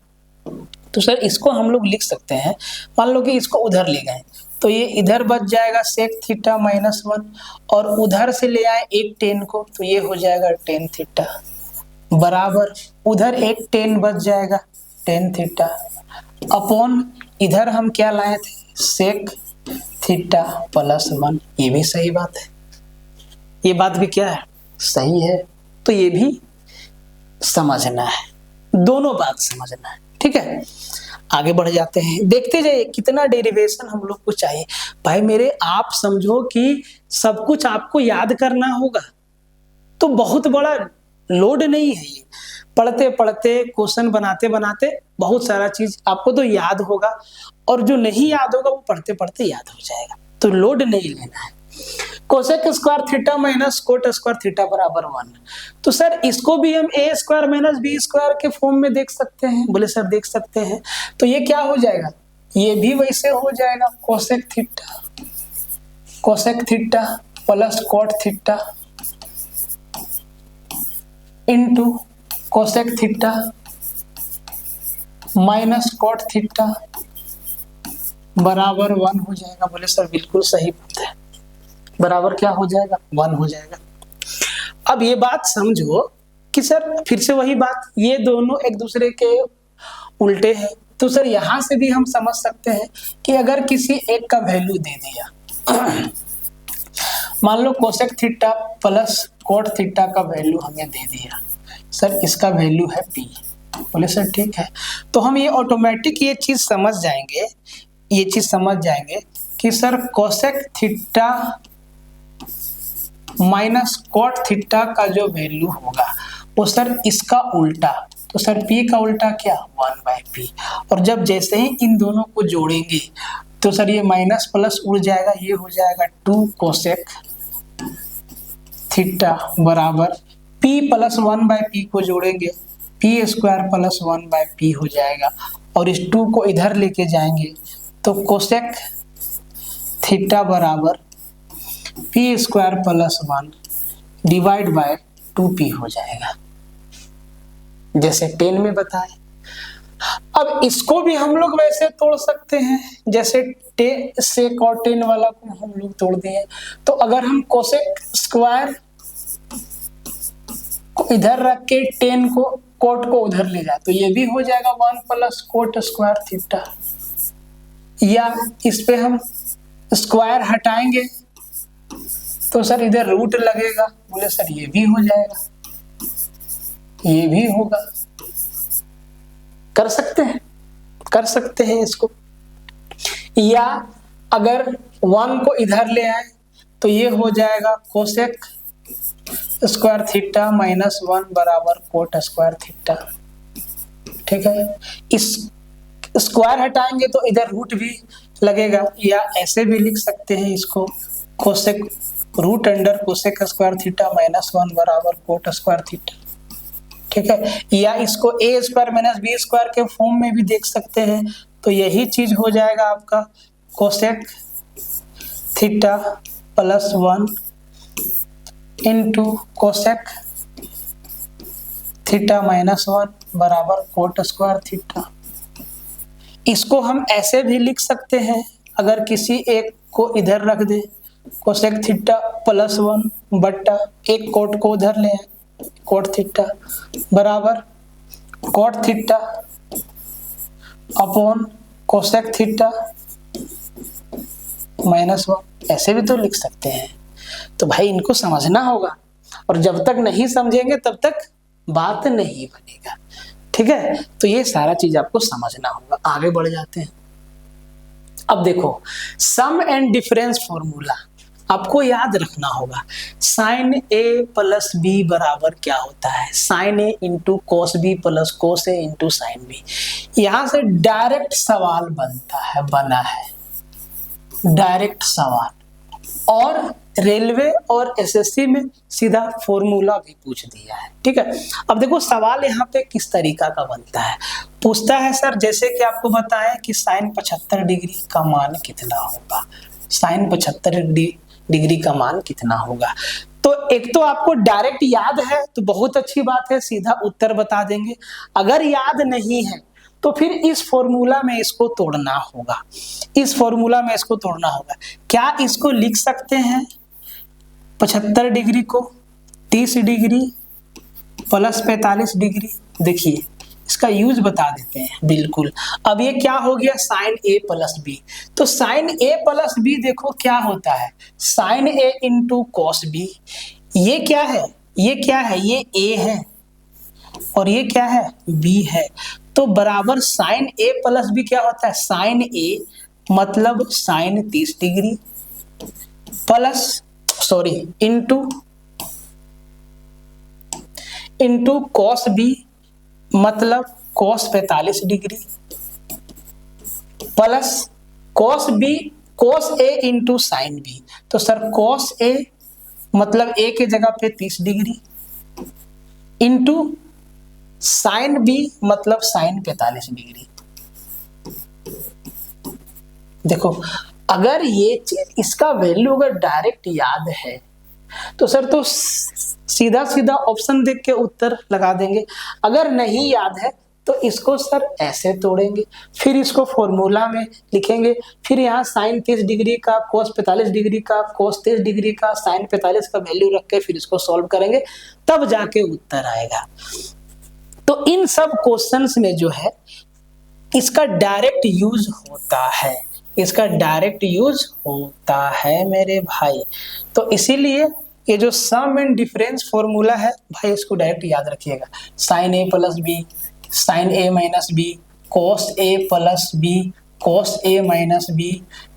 तो सर इसको हम लोग लिख सकते हैं। मान लो कि इसको उधर ले गए, तो ये इधर बच जाएगा सेक थीटा माइनस 1, और उधर से ले आए एक टेन को, तो ये हो जाएगा टेन थीटा बराबर, उधर एक टेन बच जाएगा टेन थीटा अपॉन इधर हम क्या लाए थे सेक थीटा प्लस 1। ये भी सही बात है, ये बात भी क्या है सही है, तो ये भी समझना है, दोनों बात समझना है। ठीक है, आगे बढ़ जाते हैं, देखते जाइए कितना डेरिवेशन हम लोग को चाहिए। भाई मेरे आप समझो कि सब कुछ आपको याद करना होगा, तो बहुत बड़ा लोड नहीं है ये, पढ़ते पढ़ते क्वेश्चन बनाते बनाते बहुत सारा चीज आपको तो याद होगा, और जो नहीं याद होगा वो पढ़ते पढ़ते याद हो जाएगा, तो लोड नहीं लेना है। Cosec square theta minus cot square theta बराबर 1, तो सर इसको भी हम ए स्क्वायर माइनस बी स्क्वायर के फॉर्म में देख सकते हैं। बोले सर देख सकते हैं, तो ये क्या हो जाएगा, ये भी वैसे हो जाएगा cosec theta plus cot theta into cosec theta minus cot theta बराबर 1 हो जाएगा। बोले सर बिल्कुल सही बात है, बराबर क्या हो जाएगा 1 हो जाएगा। अब ये बात समझो कि सर फिर से वही बात, ये दोनों एक दूसरे के उल्टे हैं, तो सर यहां से भी हम समझ सकते हैं कि अगर किसी एक का वैल्यू दे दिया मान लो cosec theta plus cot theta का वैल्यू हमें दे दिया, सर इसका वैल्यू है p। बोले सर ठीक है, तो हम ये ऑटोमेटिक ये चीज समझ जाएंगे कि sir cosec theta minus cot theta का जो वैल्यू होगा वो सर इसका उल्टा, तो सर p का उल्टा क्या 1/p, और जब जैसे ही इन दोनों को जोड़ेंगे तो सर ये माइनस प्लस उड़ जाएगा, ये हो जाएगा 2 कोसेक थीटा बराबर p प्लस 1/p को जोड़ेंगे p स्क्वायर प्लस 1/p हो जाएगा, और इस 2 को इधर लेके जाएंगे तो कोसेक थीटा बराबर p square plus 1 divide by 2p हो जाएगा, जैसे 10 में बताए। अब इसको भी हम लोग वैसे तोड़ सकते हैं जैसे सेक और 10 वाला को हम लोग तोड़ दिए, तो अगर हम कोसेक स्क्वायर को इधर रख के 10 को कोट को उधर ले जाए तो ये भी हो जाएगा 1 प्लस कोट स्क्वायर थीटा, या इस पे हम स्क्वायर हटाएंगे तो सर इधर रूट लगेगा। बोले सर ये भी हो जाएगा, ये भी होगा, कर सकते हैं इसको, या अगर 1 को इधर ले आए तो ये हो जाएगा कोसेक स्क्वायर थीटा माइनस 1 बराबर कोट स्क्वायर थीटा। ठीक है, इस स्क्वायर हटाएंगे तो इधर रूट भी लगेगा, या ऐसे भी लिख सकते हैं इसको cosec root under cosec square theta minus 1 बराबर कोट स्क्वायर थीटा। ठीक है, या इसको A square minus B square के फॉर्म में भी देख सकते हैं, तो यही चीज हो जाएगा आपका cosec theta plus 1 into cosec theta minus 1 बराबर कोट स्क्वायर थीटा। इसको हम ऐसे भी लिख सकते हैं, अगर किसी एक को इधर रख दे कोसेक थीटा प्लस 1 बट्टा एक कोट को उधर ले आए कोट थीटा बराबर cot theta upon cosec theta minus 1, ऐसे भी तो लिख सकते हैं। तो भाई इनको समझना होगा, और जब तक नहीं समझेंगे तब तक बात नहीं बनेगा। ठीक है, तो ये सारा चीज आपको समझना होगा। आगे बढ़ जाते हैं। अब देखो सम एंड डिफरेंस फॉर्मूला आपको याद रखना होगा। साइन ए प्लस बी बराबर क्या होता है, sine A into cos B plus cos A into sine B. यहां से डायरेक्ट सवाल बना है डायरेक्ट सवाल, और रेलवे और एसएससी में सीधा फॉर्मूला भी पूछ दिया है। ठीक है, अब देखो सवाल यहाँ पे किस तरीका का बनता है। पूछता है सर जैसे कि आपको बताएं कि साइन 75 डिग्री का मान कितना होगा, साइन 75 डिग्री का मान कितना होगा। तो एक तो आपको डायरेक्ट याद है तो बहुत अच्छी बात है, सीधा उत्तर बता देंगे। अगर याद नहीं है तो फिर इस फॉर्मूला में इसको तोड़ना होगा, इस फॉर्मूला में इसको तोड़ना होगा। क्या इसको लिख सकते हैं 75 डिग्री को 30 डिग्री प्लस 45 डिग्री? देखिए इसका यूज बता देते हैं। बिल्कुल, अब ये क्या हो गया साइन ए प्लस बी, तो साइन ए प्लस बी देखो क्या होता है sine A into cos B. ये क्या है, ये क्या है, ये ए है और ये क्या है बी है, तो बराबर साइन ए प्लस बी क्या होता है साइन ए मतलब sine 30 degree plus into cos B मतलब cos 45 degree plus cos B cos A into sine B, तो सर कॉस ए मतलब ए के जगह पे 30 डिग्री इंटू साइन बी मतलब साइन 45 डिग्री। देखो अगर ये इसका वैल्यू अगर डायरेक्ट याद है तो सर तो सीधा सीधा ऑप्शन देख के उत्तर लगा देंगे, अगर नहीं याद है तो इसको सर ऐसे तोड़ेंगे, फिर इसको फॉर्मूला में लिखेंगे, फिर यहाँ साइन 30 डिग्री का कॉस 45 डिग्री का कॉस 30 डिग्री का साइन 45 का वैल्यू रख के फिर इसको सॉल्व करेंगे, तब जाके उत्तर आएगा। तो इन सब क्वेश्चंस में जो है इसका डायरेक्ट यूज होता है, इसका डायरेक्ट यूज होता है मेरे भाई। तो इसीलिए ये जो सम एंड डिफरेंस फॉर्मूला है भाई इसको डायरेक्ट याद रखिएगा, sign A plus B sine A minus B cos A plus B cos A minus B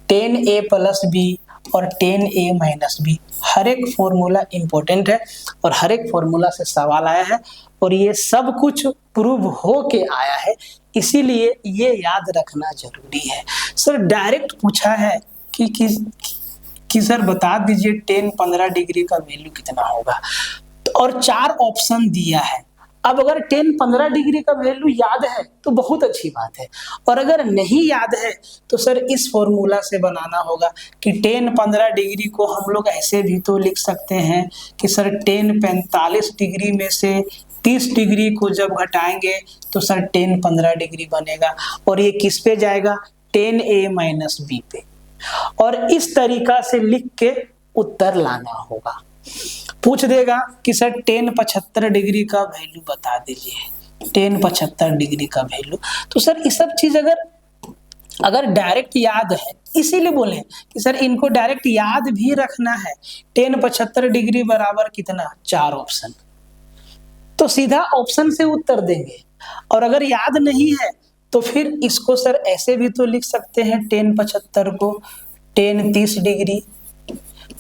ten A plus B और टेन ए माइनस बी। हर एक फॉर्मूला इंपॉर्टेंट है और हर एक फॉर्मूला से सवाल आया है और ये सब कुछ प्रूव हो के आया है, इसीलिए ये याद रखना जरूरी है। सर डायरेक्ट पूछा है कि सर बता दीजिए 10-15 डिग्री का वैल्यू कितना होगा, और 4 ऑप्शन दिया है। अब अगर 10-15 डिग्री का वैल्यू याद है तो बहुत अच्छी बात है, और अगर नहीं याद है तो सर इस फॉर्मूला से बनाना होगा कि 10-15 डिग्री को हम लोग ऐसे भी तो लिख सकते हैं कि सर 10-45 डिग्री में से 30 डिग्री को जब घटाएंगे तो सर 10-15 डिग्री बनेगा, और ये किस पे जाएगा 10a माइनस बी पे, और इस तरीका से लिख के उत्तर लाना होगा। पूछ देगा कि सर 10-75 डिग्री का वैल्यू बता दीजिए, 10-75 डिग्री का वैल्यू, तो सर ये सब चीज अगर डायरेक्ट याद है, इसीलिए बोले कि सर इनको डायरेक्ट याद भी रखना है। 10-75 डिग्री बराबर कितना 4 ऑप्शन, तो सीधा ऑप्शन से उत्तर देंगे, और अगर याद नहीं है तो फिर इसको सर ऐसे भी तो लिख सकते हैं 10-75 को 10-30 डिग्री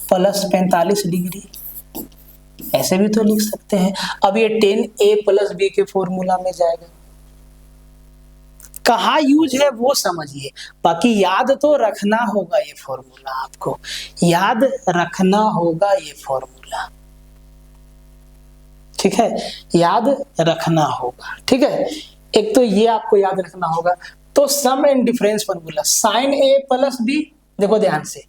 प्लस 45 डिग्री, ऐसे भी तो लिख सकते हैं। अब ये 10a प्लस बी के फॉर्मूला में जाएगा, कहाँ यूज है वो समझिए, बाकी याद तो रखना होगा, ये फॉर्मूला आपको याद रखना होगा, ये फॉर्मूला ठीक है, याद रखना होगा। ठीक है, एक तो ये आपको याद रखना होगा। तो sum and difference formula sine A plus B, देखो ध्यान से,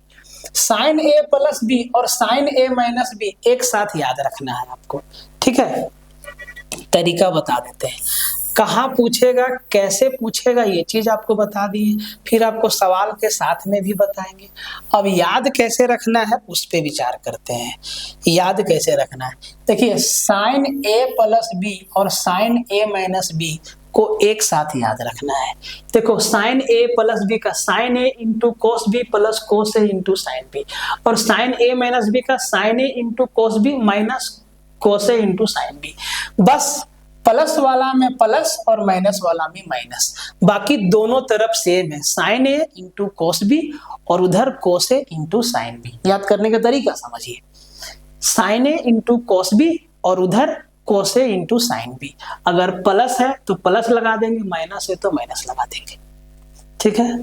साइन ए प्लस बी और साइन ए माइनस बी एक साथ याद रखना है आपको। ठीक है, तरीका बता देते हैं, कहाँ पूछेगा कैसे पूछेगा ये चीज आपको बता दी है, फिर आपको सवाल के साथ में भी बताएंगे। अब याद कैसे रखना है उस पे विचार करते हैं। याद कैसे रखना है, देखिए साइन ए प्लस बी और साइन ए माइनस बी को एक साथ याद रखना है। देखो साइन ए प्लस बी का sine A into cos B plus cos A into sine B, और साइन ए माइनस बी का sine A into cos B minus cos A into sine B. बस प्लस वाला में plus और minus वाला में minus, बाकी दोनों तरफ सेम है, sine A into cos B और उधर कोस ए इंटू साइन बी। याद करने का तरीका समझिए, sign A into cos B और उधर कोस ए इंटू साइन बी, अगर प्लस है तो प्लस लगा देंगे, माइनस है तो माइनस लगा देंगे। ठीक है,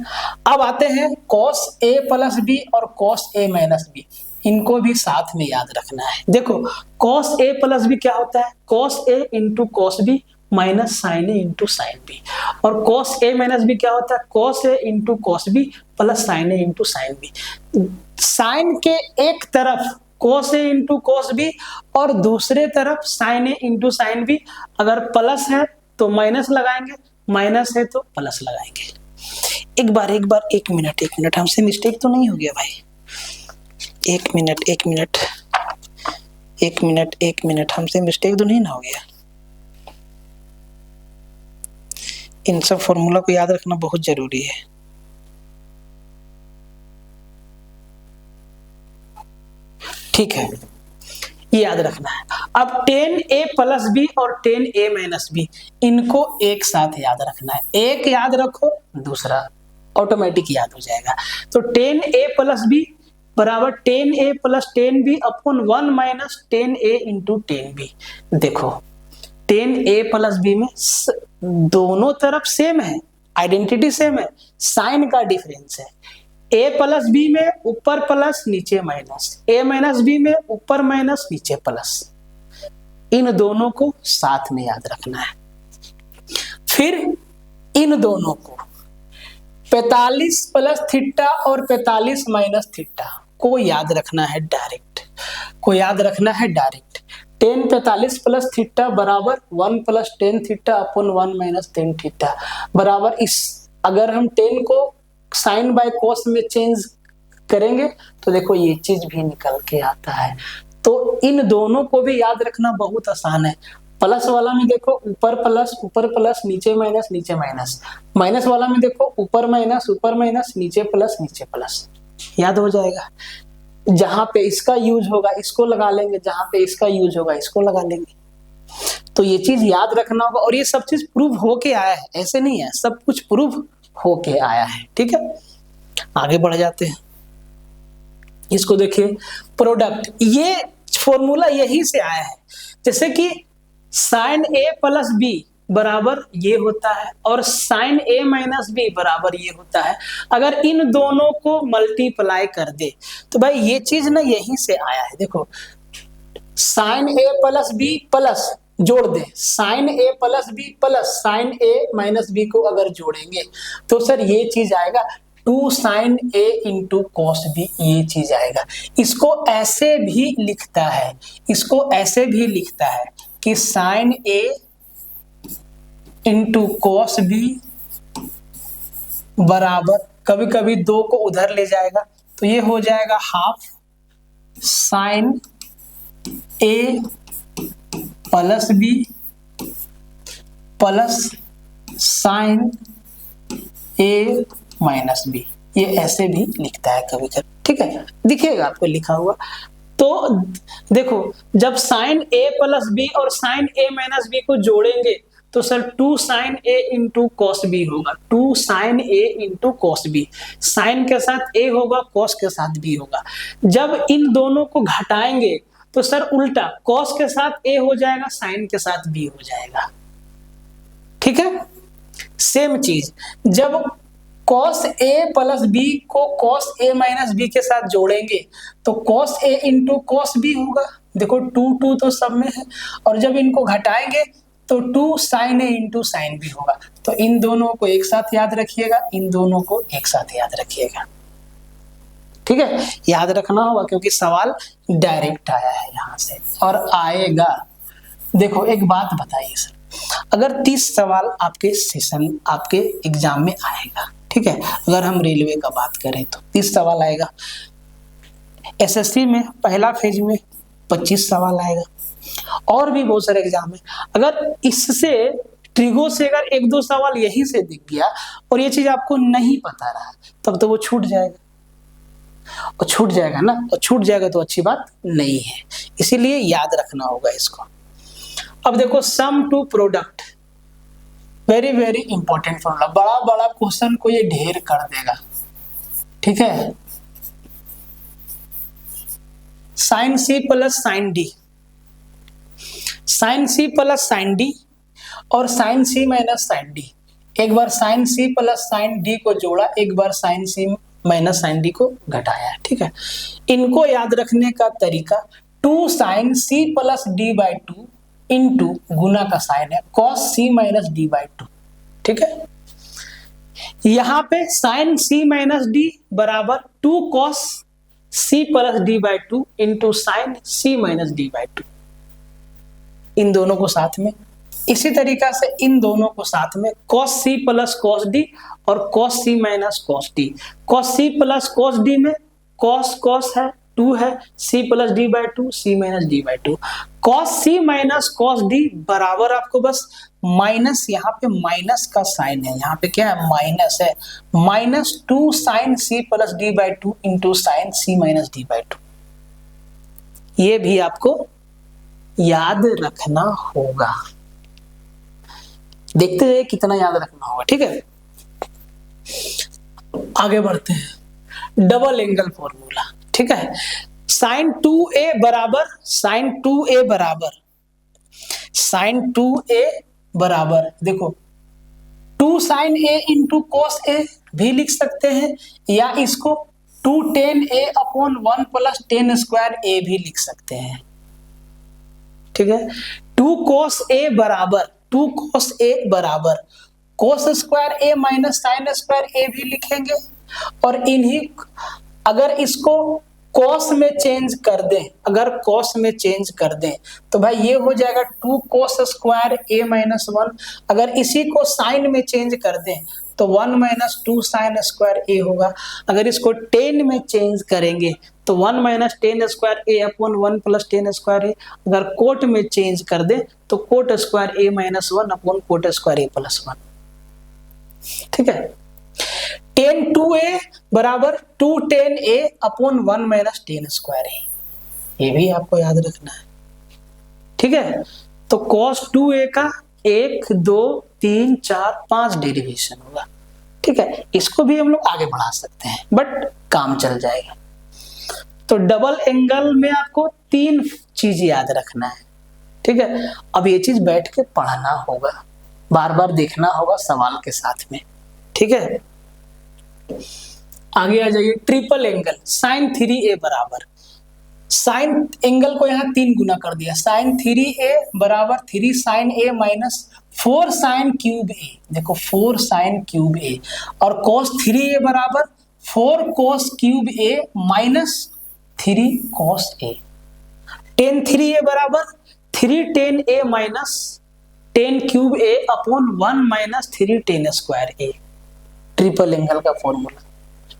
अब आते हैं कॉस ए प्लस बी और कॉस ए माइनस बी, इनको भी साथ में याद रखना है। देखो कॉस ए प्लस बी क्या होता है, cos A into cos B minus sine A into sine B, और कॉस ए माइनस बी क्या होता है, cos A into cos B plus sine A into sine B. Sine के एक तरफ cos A into cos B और दूसरे तरफ sine A into sine B, अगर प्लस है तो माइनस लगाएंगे, माइनस है तो प्लस लगाएंगे। एक मिनट हमसे मिस्टेक तो नहीं हो गया भाई? एक मिनट हमसे मिस्टेक तो नहीं ना हो गया? इन सब फॉर्मूला को याद रखना बहुत जरूरी है। ठीक है, ये याद रखना है। अब 10a प्लस बी और 10a माइनस बी, इनको एक साथ याद रखना है। एक याद रखो, दूसरा ऑटोमेटिक याद हो जाएगा। तो 10a प्लस बी बराबर 10a plus 10b upon 1 minus 10a into 10b। देखो 10a प्लस बी में दोनों तरफ सेम है, आइडेंटिटी सेम है, साइन का डिफरेंस है। a प्लस बी में ऊपर प्लस नीचे माइनस, a माइनस बी में ऊपर माइनस नीचे प्लस, इन दोनों को साथ में याद रखना है। फिर इन दोनों को 45 प्लस थीटा और 45 माइनस थीटा को याद रखना है डायरेक्ट, 10 45 प्लस थीटा बराबर 1 plus 10 theta upon 1 minus 10 theta बराबर इस, अगर हम 10 को साइन बाय कोस में चेंज करेंगे तो देखो ये चीज भी निकल के आता है। तो इन दोनों को भी याद रखना बहुत आसान है। प्लस वाला में देखो ऊपर प्लस नीचे माइनस, माइनस वाला में देखो ऊपर माइनस नीचे प्लस, याद हो जाएगा। जहां पे इसका यूज होगा इसको लगा लेंगे, जहां पे इसका यूज होगा इसको लगा लेंगे। तो ये चीज याद रखना होगा, और ये सब चीज प्रूव होके आया है, ऐसे नहीं है, सब कुछ प्रूव होके आया है। ठीक है, आगे बढ़ जाते हैं। इसको देखिए, प्रोडक्ट, ये फॉर्मूला यही से आया है। जैसे कि साइन a प्लस बी बराबर ये होता है और साइन a माइनस बी बराबर ये होता है। अगर इन दोनों को मल्टीप्लाई कर दे तो भाई ये चीज ना यहीं से आया है। देखो sine a plus B plus जोड़ दे, sine a plus B plus sine a minus B को अगर जोड़ेंगे तो सर ये चीज आएगा 2 sine a into cos B, ये चीज आएगा। इसको ऐसे भी लिखता है, कि sine a into cos B बराबर, कभी कभी 2 को उधर ले जाएगा तो ये हो जाएगा half sine a plus B plus sine a minus B, ये ऐसे भी लिखता है कभी कभी। ठीक है, दिखेगा आपको लिखा हुआ। तो देखो जब साइन a प्लस बी और साइन a माइनस बी को जोड़ेंगे तो sir 2 sine a into cos B होगा, 2 sine a into cos B. Sine के साथ a होगा, कॉस के साथ b होगा। जब इन दोनों को घटाएंगे तो सर उल्टा, कॉस के साथ a हो जाएगा, साइन के साथ b हो जाएगा। ठीक है, सेम चीज जब कॉस a प्लस बी को कॉस a माइनस बी के साथ जोड़ेंगे तो cos a into cos B होगा। देखो 2 तो सब में है, और जब इनको घटाएंगे तो 2 sine a into sine B होगा। तो इन दोनों को एक साथ याद रखिएगा, इन दोनों को एक साथ याद रखिएगा। ठीक है, याद रखना होगा क्योंकि सवाल डायरेक्ट आया है यहां से और आएगा। देखो एक बात बताइए सर, अगर 30 सवाल आपके सेशन आपके एग्जाम में आएगा, ठीक है, अगर हम रेलवे का बात करें तो 30 सवाल आएगा, एसएससी में पहला फेज में 25 सवाल आएगा, और भी बहुत सारे एग्जाम है। अगर इससे ट्रिगो से अगर 1-2 सवाल यहीं से दिख गया और ये चीज आपको नहीं पता रहा तब तो वो छूट जाएगा, और छूट जाएगा ना, और छूट जाएगा तो अच्छी बात नहीं है, इसीलिए याद रखना होगा इसको। अब देखो sum to product, very very important formula, बड़ा बड़ा क्वेश्चन को ये ढेर कर देगा। ठीक है, sine C plus sine D, sine C plus sine D और sine C minus sine D. एक बार sine C plus sine D को जोड़ा, एक बार sine C minus sine D को घटाया। ठीक है, इनको याद रखने का तरीका 2 sine C plus D by 2 into गुना का साइन है cos C minus D by 2। ठीक है, यहां पे साइन सी माइनस डी बराबर 2 cos C plus D by 2 into sine C minus D by 2। इन दोनों को साथ में इसी तरीका से इन दोनों को साथ में cos c plus cos d और cos c minus cos d। cos c plus cos d में cos है 2 है, c plus d by 2, c minus d by 2। cos c minus cos d बराबर आपको बस माइनस, यहाँ पे माइनस का साइन है, यहाँ पे क्या है माइनस है, minus 2 sine c plus d by 2 into sine c minus d by 2। ये भी आपको याद रखना होगा, देखते हैं कितना याद रखना होगा। ठीक है, आगे बढ़ते हैं, डबल एंगल फॉर्मूला। ठीक है, साइन 2a बराबर देखो 2 sine a into cos a भी लिख सकते हैं, या इसको 2 tan a upon 1 plus tan square a भी लिख सकते हैं। ठीक है, 2 cos a बराबर cos square a minus sine square a भी लिखेंगे, और इन्हीं अगर इसको cos में चेंज कर दें, तो भाई ये हो जाएगा 2 cos स्क्वायर a माइनस 1। अगर इसी को साइन में चेंज कर दें तो 1 माइनस 2 साइन स्क्वायर a होगा। अगर इसको tan में चेंज करेंगे तो 1 minus tan square a upon 1 plus tan square a। अगर कोट में चेंज कर दें तो coat square a minus 1 upon coat square a plus 1। ठीक है, tan 2a बराबर 2 tan a upon 1 minus tan square a, ये भी आपको याद रखना है। ठीक है, तो cos 2a का 1 2 3 4 5 डेरिवेशन होगा। ठीक है, इसको भी हम लोग आगे बढ़ा सकते हैं बट काम चल जाएगा। तो डबल एंगल में आपको 3 चीज याद रखना है। ठीक है, अब ये चीज बैठ के पढ़ना होगा, बार बार देखना होगा सवाल के साथ में। ठीक है, आगे आ जाइए, ट्रिपल एंगल साइन 3a बराबर, साइन एंगल को यहाँ 3 गुना कर दिया, साइन 3a बराबर 3 sine a minus 4 sine cube a। देखो 4 साइन क्यूब a, और cos 3a बराबर 4 cos cube a minus 3 cos a। tan 3a बराबर 3 tan a minus tan cube a upon 1 minus 3 tan square a, triple angle का formula.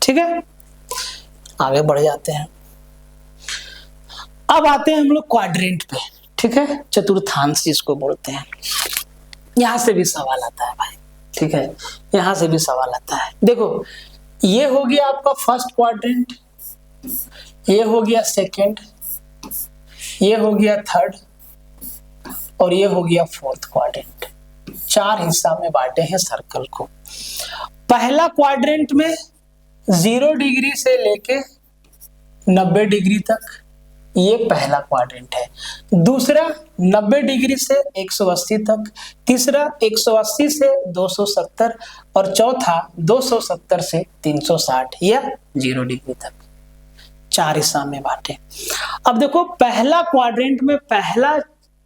ठीक है, आगे बढ़ जाते हैं। अब आते हैं हम लोग क्वाड्रेंट पे। ठीक है, चतुर्थांश जिसको बोलते हैं, यहां से भी सवाल आता है भाई। ठीक है, यहां से भी सवाल आता है। देखो ये हो गया आपका फर्स्ट क्वाड्रेंट, ये हो गया सेकंड, ये हो गया थर्ड, और ये हो गया फोर्थ क्वाड्रेंट। 4 हिस्सा में बांटे हैं सर्कल को। पहला क्वाड्रेंट में 0 डिग्री से लेके 90 डिग्री तक, ये पहला क्वाड्रेंट है। दूसरा 90 डिग्री से 180 तक, तीसरा 180 से 270, और चौथा 270 से 360 या 0 डिग्री तक। 4 हिस्सा में बांटे। अब देखो पहला क्वाड्रेंट में, पहला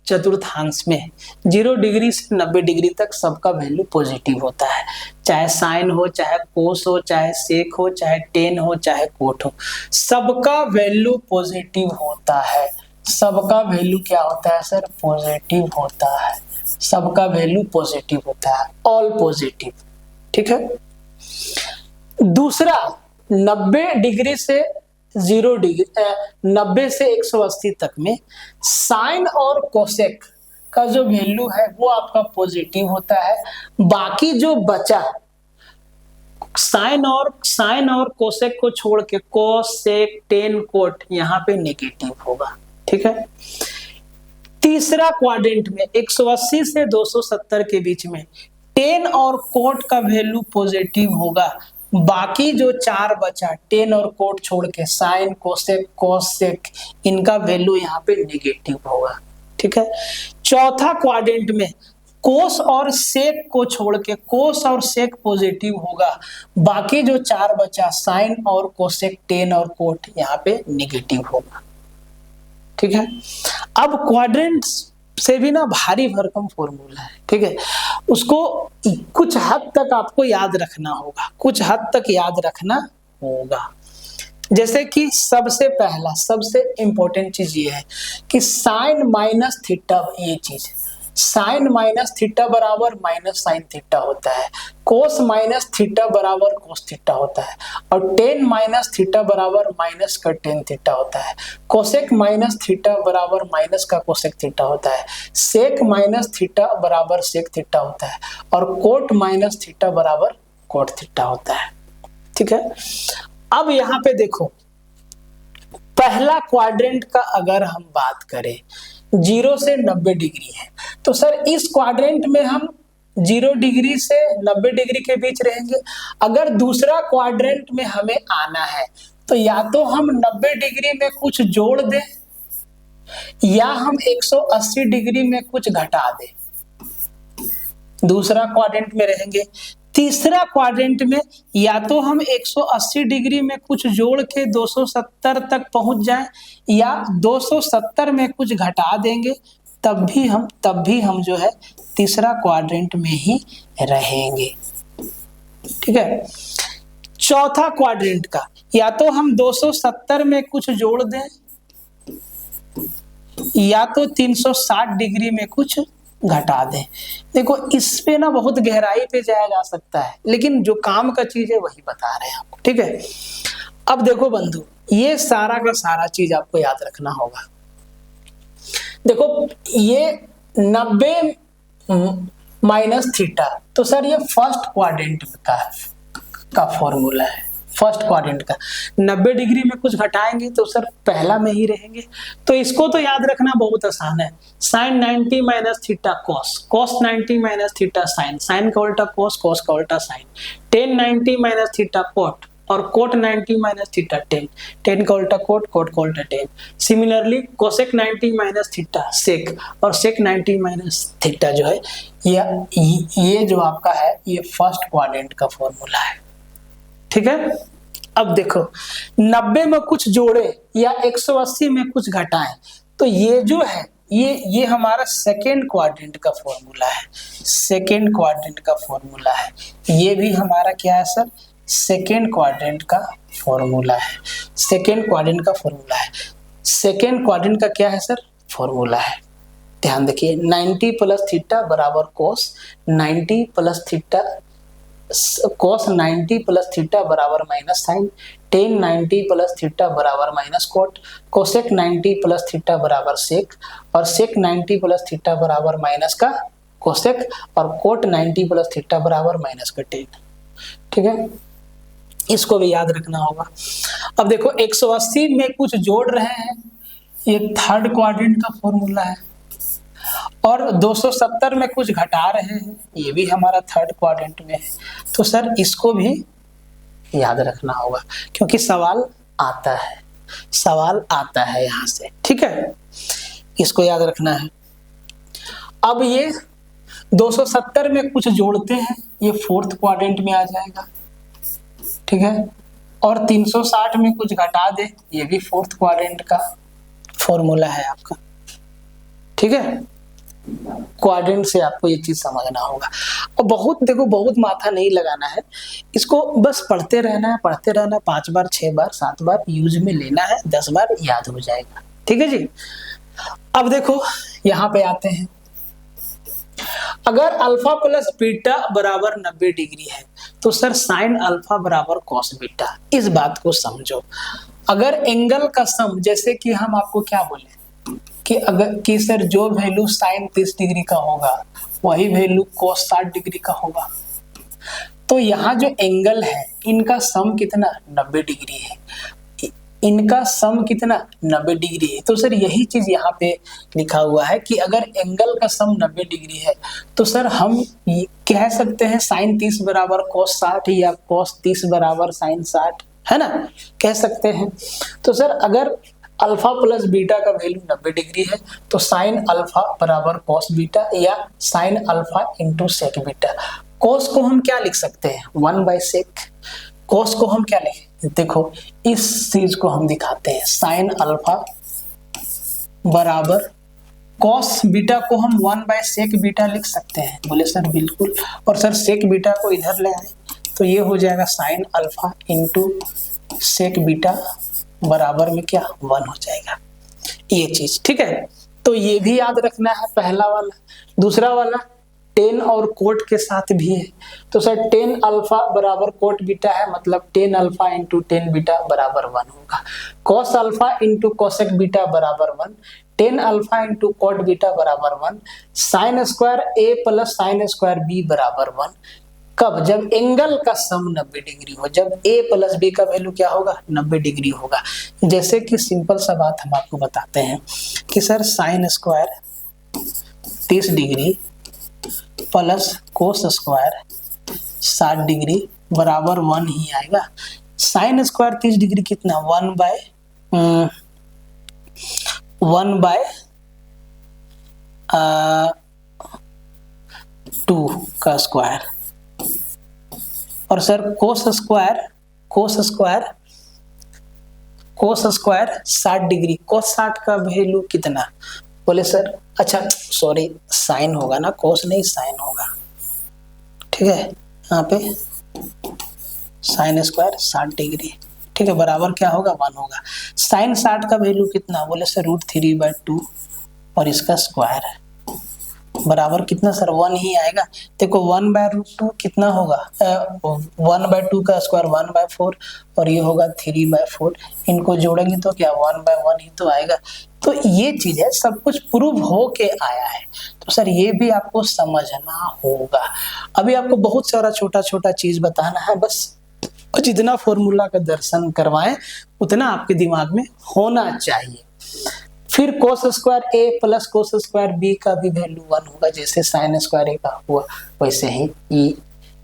चतुर्थांश में 0 डिग्री से 90 डिग्री तक सबका वैल्यू पॉजिटिव होता है, चाहे साइन हो, चाहे कोस हो, चाहे सेक हो, चाहे टेन हो, चाहे कोट हो, सबका वैल्यू पॉजिटिव होता है। सबका वैल्यू क्या होता है सर? पॉजिटिव होता है। सबका वैल्यू पॉजिटिव होता है, ऑल पॉजिटिव। ठीक है। दूसरा 90 डिग्री से 0 डिग्री 90 से 180 तक में साइन और कोसेक का जो वैल्यू है वो आपका पॉजिटिव होता है। बाकी जो बचा साइन और कोसेक को छोड़ के कोस, सेक, टेन, कोट यहाँ पे नेगेटिव होगा। ठीक है। तीसरा क्वाड्रेंट में 180 से 270 के बीच में टेन और कोट का वैल्यू पॉजिटिव होगा। बाकी जो 4 बचा टेन और कोट छोड़ के साइन, कोसेक, कॉसेक, इनका वैल्यू यहाँ पे नेगेटिव होगा। ठीक है। चौथा क्वाड्रेंट में कोस और सेक को छोड़ के कोस और सेक पॉजिटिव होगा। बाकी जो 4 बचा साइन और कोसेक, टेन और कोट यहाँ पे नेगेटिव होगा। ठीक है। अब क्वाड्रेंट से भी ना भारी भरकम फॉर्मूला है। ठीक है। उसको कुछ हद तक आपको याद रखना होगा, कुछ हद तक याद रखना होगा। जैसे कि सबसे पहला, सबसे इंपॉर्टेंट चीज ये है कि साइन माइनस थीटा, ये चीज साइन माइनस थीटा बराबर माइनस साइन थीटा होता है, कोस माइनस थीटा बराबर कोस थीटा होता है, और टेन माइनस थीटा बराबर माइनस का टेन थीटा होता है, कोसेक माइनस थीटा बराबर माइनस का कोसेक थीटा होता है, सेक माइनस थीटा बराबर सेक थीटा होता है, और कोट माइनस थीटा बराबर कोट थीटा होता है। ठीक है, अब यहाँ पे देखो पहला क्वाड्रेंट का अगर हम बात करें 0 से 90 डिग्री है, तो सर इस क्वाड्रेंट में हम 0 डिग्री से 90 डिग्री के बीच रहेंगे। अगर दूसरा क्वाड्रेंट में हमें आना है तो या तो हम 90 डिग्री में कुछ जोड़ दें या हम 180 डिग्री में कुछ घटा दें, दूसरा क्वाड्रेंट में रहेंगे। तीसरा क्वाड्रेंट में या तो हम 180 डिग्री में कुछ जोड़ के 270 तक पहुंच जाएं या 270 में कुछ घटा देंगे, तब भी हम जो है तीसरा क्वाड्रेंट में ही रहेंगे। ठीक है, चौथा क्वाड्रेंट का या तो हम 270 में कुछ जोड़ दें या तो 360 डिग्री में कुछ घटा दें। देखो इस पे ना बहुत गहराई पे जाया जा सकता है, लेकिन जो काम का चीज है वही बता रहे हैं आपको। ठीक है, अब देखो बंधु, ये सारा का सारा चीज आपको याद रखना होगा। देखो ये 90 माइनस थीटा, तो सर ये फर्स्ट क्वाड्रेंट का फॉर्मूला है। फर्स्ट क्वाड्रेंट का 90 डिग्री में कुछ घटाएंगे तो सर पहला में ही रहेंगे, तो इसको तो याद रखना बहुत आसान है। Sine 90 minus theta cos, cos 90 minus theta sine, sine का उल्टा कॉस, कॉस का उल्टा sine, tan 90 minus theta cot, और cot 90 minus theta tan, tan का उल्टा कोट, कोट का उल्टा tan. Similarly cosec 90 minus theta sec, और सेक 90 माइनस थीटा जो है ये जो आपका है ये फर्स्ट क्वाड्रेंट का फॉर्मूला है। ठीक है, अब देखो 90 में कुछ जोड़े या 180 में कुछ घटाएं, तो ये जो है ये हमारा सेकेंड क्वाड्रेंट का फॉर्मूला है। सेकेंड क्वाड्रेंट का फॉर्मूला है, ये भी हमारा क्या है सर, सेकेंड क्वाड्रेंट का फॉर्मूला है। सेकेंड क्वाड्रेंट का फॉर्मूला है। सेकेंड क्वाड्रेंट का क्या है सर, फॉर्मूला है। ध्यान देखिए 90 प्लस थीटा बराबर cos 90 plus theta, cos 90 plus theta बराबर minus sine, tan 90 plus theta बराबर minus cot, cosec 90 plus theta बराबर सेक, और सेक 90 प्लस थीटा बराबर माइनस का कोसेक, और कोट 90 प्लस थीटा बराबर माइनस का टेन। ठीक है, इसको भी याद रखना होगा। अब देखो 180 में कुछ जोड़ रहे हैं, ये थर्ड क्वाड्रेंट का फॉर्मूला है, और 270 में कुछ घटा रहे हैं, ये भी हमारा थर्ड क्वाड्रेंट में है। तो सर इसको भी याद रखना होगा क्योंकि सवाल आता है यहां से। ठीक है, इसको याद रखना है। अब ये 270 में कुछ जोड़ते हैं, ये फोर्थ क्वाड्रेंट में आ जाएगा। ठीक है, और 360 में कुछ घटा दे, ये भी फोर्थ क्वाड्रेंट का फॉर्मूला है आपका। ठीक है, क्वाड्रेंट से आपको ये चीज समझना होगा। और बहुत माथा नहीं लगाना है, इसको बस पढ़ते रहना, 5 बार 6 बार 7 बार यूज में लेना है, 10 बार याद हो जाएगा। ठीक है जी, अब देखो यहाँ पे आते हैं। अगर अल्फा प्लस बीटा बराबर 90 डिग्री है तो सर साइन अल्फा बराबर कॉस बीटा। इस बात को समझो, अगर एंगल का सम, जैसे कि हम आपको क्या बोले कि सर जो वैल्यू साइन 30 डिग्री का होगा वही वैल्यू कॉस 60 डिग्री का होगा, तो यहाँ जो एंगल है इनका सम कितना 90 डिग्री है, इनका सम कितना 90 डिग्री है। तो सर यही चीज यहाँ पे लिखा हुआ है कि अगर एंगल का सम 90 डिग्री है तो सर हम कह सकते हैं साइन 30 बराबर कॉस 60 या कॉस 30 बराबर साइन 60, है ना, कह सकते हैं। तो सर अगर अल्फा प्लस बीटा का वैल्यू 90 डिग्री है तो साइन अल्फा बराबर कॉस बीटा या sine alpha into sec beta. Cos को हम क्या लिख सकते हैं 1/सेक, कॉस को हम क्या लिखें, देखो इस चीज को हम दिखाते हैं, साइन अल्फा बराबर कॉस बीटा को हम 1/सेक बीटा लिख सकते हैं। बोले सर बिल्कुल, और सर सेक बीटा को इधर ले आए तो ये हो जाएगा sine alpha into sec beta बराबर में क्या 1 हो जाएगा, ये चीज। ठीक है, तो ये भी याद रखना है पहला वाला। दूसरा वाला टेन और कोट के साथ भी है, तो सर टेन अल्फा बराबर कोट बीटा है, मतलब tan alpha into tan beta बराबर 1 होगा। Cos alpha into cosec beta बराबर 1, tan alpha into coat beta बराबर 1, साइन स्क्वायर ए प्लस साइन स्क्वायर बी बराबर 1। कब? जब एंगल का सम 90 डिग्री हो, जब ए प्लस बी का वैल्यू क्या होगा? 90 डिग्री होगा। जैसे कि सिंपल सा बात हम आपको बताते हैं कि sir sign square 30 degree plus cos square 60 degree बराबर 1 ही आएगा। साइन स्क्वायर 30 डिग्री कितना? 1/2 का स्क्वायर। और सर कोस स्क्वायर 60 डिग्री, कोस 60 का वैल्यू कितना? बोले सर अच्छा सॉरी साइन होगा ना, कोस नहीं साइन होगा, ठीक है। यहाँ पे साइन स्क्वायर 60 डिग्री, ठीक है, बराबर क्या होगा? 1 होगा। साइन 60 का वैल्यू कितना? बोले सर √3/2 और इसका स्क्वायर है, बराबर कितना सर? 1 ही आएगा। देखो 1/√2 कितना होगा? 1/2 का स्क्वायर 1/4 और ये होगा 3/4। इनको जोड़ेंगे तो क्या 1/1 ही तो आएगा। तो ये चीज है, सब कुछ प्रूव हो के आया है, तो सर ये भी आपको समझना होगा। अभी आपको बहुत सारा छोटा छोटा चीज बताना है, बस जितना फॉर्मूला का दर्शन करवाएं उतना आपके दिमाग में होना चाहिए। फिर कोस स्क्वायर ए प्लस कोस स्क्वायर बी का भी वैल्यू 1 होगा, जैसे साइन स्क्वायर ए का हुआ वैसे ही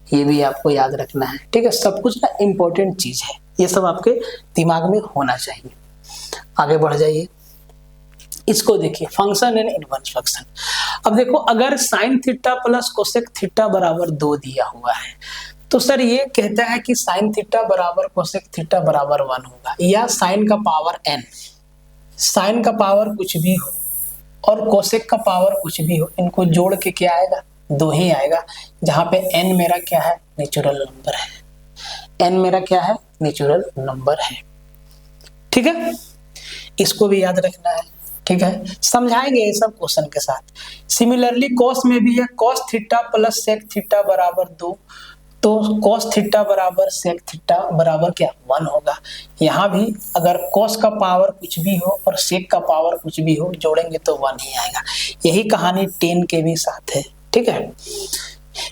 ये भी आपको याद रखना है, ठीक है। सब कुछ ना इम्पोर्टेंट चीज है, ये सब आपके दिमाग में होना चाहिए। आगे बढ़ जाइए, इसको देखिए फंक्शन एंड इनवर्स फंक्शन। अब देखो अगर sine theta plus cosec theta बराबर 2 दिया हुआ है, तो सर ये कहता है कि साइन थीटा बराबर कोसेक थीटा बराबर 1 होगा, या साइन का पावर n, साइन का पावर कुछ भी हो और कोसेक का पावर कुछ भी हो, इनको जोड़ के क्या आएगा? 2 ही आएगा। जहां पे n मेरा क्या है? नेचुरल नंबर है। n मेरा क्या है? नेचुरल नंबर है, ठीक है। इसको भी याद रखना है, ठीक है। समझाएंगे ये सब क्वेश्चन के साथ। सिमिलरली कॉस में भी है, cos theta plus sec theta बराबर 2, तो कॉस थीटा बराबर सेक थीटा बराबर क्या? 1 होगा। यहाँ भी अगर कॉस का पावर कुछ भी हो और सेक का पावर कुछ भी हो, जोड़ेंगे तो 1 ही आएगा। यही कहानी टेन के भी साथ है, ठीक है।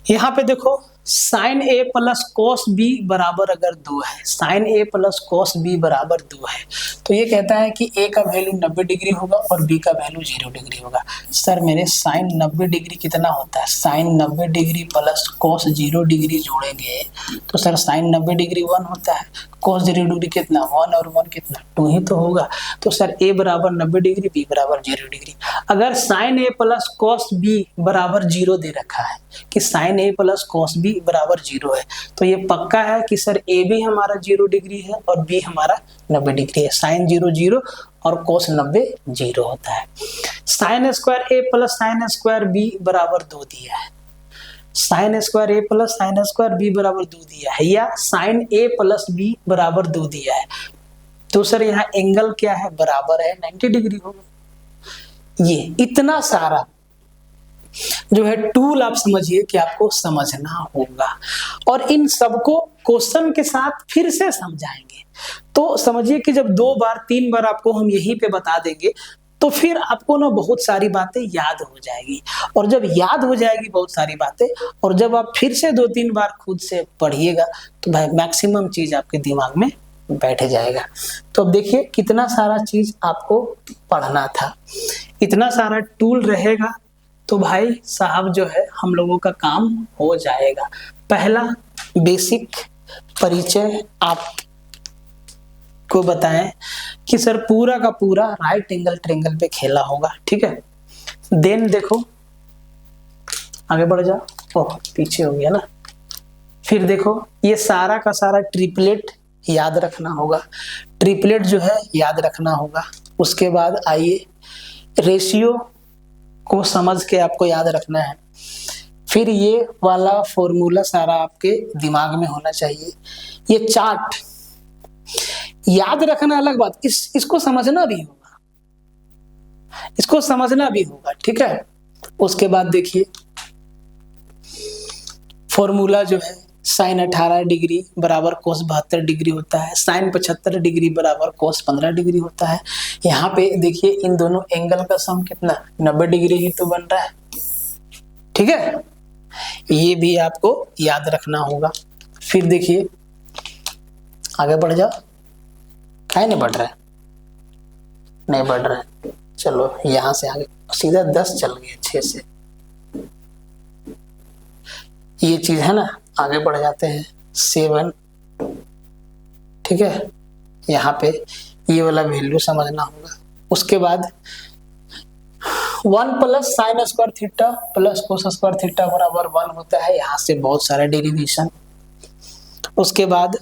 यहाँ पे देखो sine A plus cos B बराबर अगर 2 है, sine A plus cos B बराबर 2 है, तो ये कहता है कि ए का वैल्यू 90 डिग्री होगा और बी का वैल्यू 0 डिग्री होगा। सर मेरे साइन 90 डिग्री कितना होता है? Sine 90 degree plus cos 0 degree जोड़ेंगे तो सर साइन 90 डिग्री 1 होता है, कोस 0 डिग्री कितना? 1 और 1 कितना? 2 ही तो होगा। तो सर ए बराबर 90 डिग्री, बी बराबर 0 डिग्री। अगर sign A plus cos B बराबर 0 दे रखा है कि sign A plus cos B बराबर 0 है, तो ये पक्का है कि सर ए भी हमारा 0 डिग्री है और बी हमारा 90 डिग्री है। साइन 0 0 और कोस 90 0 होता है। साइन स्क्वायर ए प्लस साइन स्क्वायर बी बराबर 2 दिया है, साइन स्क्वायर ए प्लस साइन स्क्वायर बी बराबर 2 दिया है, या साइन ए प्लस बी बराबर 2 दिया है, तो सर यहाँ एंगल क्या है? बराबर है, 90 डिग्री होगा। ये इतना सारा जो है टूल आप समझिए कि आपको समझना होगा, और इन सबको क्वेश्चन के साथ फिर से समझाएंगे। तो समझिए कि जब 2 बार 3 बार आपको हम यहीं पे बता देंगे, तो फिर आपको ना बहुत सारी बातें याद हो जाएगी, और जब याद हो जाएगी बहुत सारी बातें, और जब आप फिर से 2-3 बार खुद से पढ़िएगा, तो भाई मैक्सिमम चीज आपके दिमाग में बैठ जाएगा। तो अब देखिए कितना सारा चीज आपको पढ़ना था, इतना सारा टूल रहेगा, तो भाई साहब जो है हम लोगों का काम हो जाएगा। पहला बेसिक परिचय आपको बताएं कि सर पूरा का पूरा राइट एंगल ट्रायंगल पे खेला होगा, ठीक है। देन देखो आगे बढ़ जाओ, ओह पीछे हो गया ना। फिर देखो ये सारा का सारा ट्रिपलेट याद रखना होगा, ट्रिपलेट जो है याद रखना होगा। उसके बाद आइए रेशियो को समझ के आपको याद रखना है। फिर ये वाला फॉर्मूला सारा आपके दिमाग में होना चाहिए। ये चार्ट याद रखना अलग बात, इसको समझना भी होगा। इसको समझना भी होगा, ठीक है। उसके बाद देखिए फॉर्मूला जो है साइन 18 डिग्री बराबर कोस 72 डिग्री होता है, साइन 75 डिग्री बराबर कोस 15 डिग्री होता है। यहाँ पे देखिए इन दोनों एंगल का सम कितना 90 डिग्री ही तो बन रहा है, ठीक है। ये भी आपको याद रखना होगा। फिर देखिए आगे बढ़ जाओ, काहे नहीं बढ़ रहा है, नहीं बढ़ रहा है, चलो यहां से आगे सीधा 10 चल गए 6 से, ये चीज है ना। आगे बढ़ जाते हैं 7, ठीक है। यहाँ पे ये वाला वैल्यू समझना होगा। उसके बाद 1 plus sine square theta plus cos square theta बराबर 1 होता है। यहाँ से बहुत सारा डेरिवेशन। उसके बाद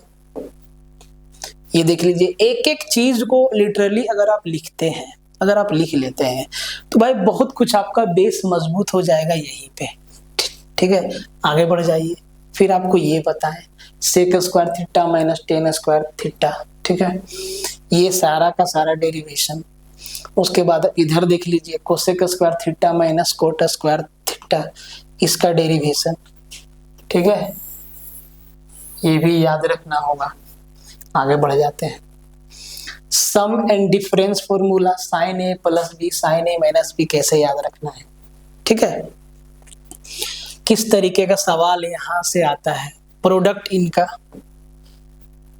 ये देख लीजिए, एक एक चीज को लिटरली अगर आप लिखते हैं, अगर आप लिख लेते हैं तो भाई बहुत कुछ आपका बेस मजबूत हो जाएगा यहीं पे, ठीक है। आगे बढ़ जाइए। फिर आपको ये पता है sec square theta minus tan square theta, ठीक है। ये सारा का सारा डेरिवेशन। उसके बाद इधर देख लीजिए cosec square theta minus cot square theta, इसका डेरिवेशन, ठीक है। ये भी याद रखना होगा। आगे बढ़ जाते हैं। Sum and difference formula sine A plus B sine A minus B कैसे याद रखना है, ठीक है। किस तरीके का सवाल यहां से आता है, प्रोडक्ट इनका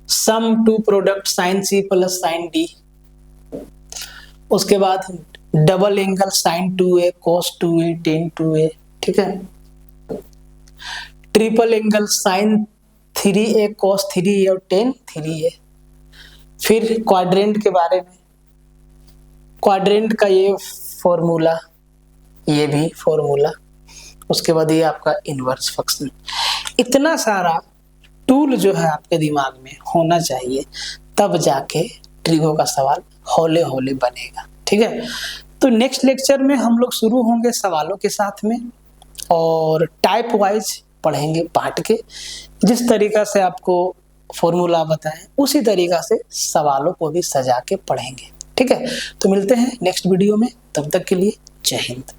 sum to product sine C plus sine D. उसके बाद double angle sine 2a cos 2a tan 2a, ठीक है। Triple angle sine 3a cos 3a और tan 3a। फिर क्वाड्रेंट के बारे में, क्वाड्रेंट का ये फॉर्मूला, ये भी फॉर्मूला। उसके बाद ये आपका इनवर्स फंक्शन। इतना सारा टूल जो है आपके दिमाग में होना चाहिए, तब जाके ट्रिगो का सवाल हौले हौले बनेगा, ठीक है। तो नेक्स्ट लेक्चर में हम लोग शुरू होंगे सवालों के साथ में, और टाइप वाइज पढ़ेंगे पार्ट के। जिस तरीका से आपको फॉर्मूला बताएं उसी तरीका से सवालों को भी सजा के पढ़ेंगे, ठीक है। तो मिलते हैं नेक्स्ट वीडियो में, तब तक के लिए जय हिंद।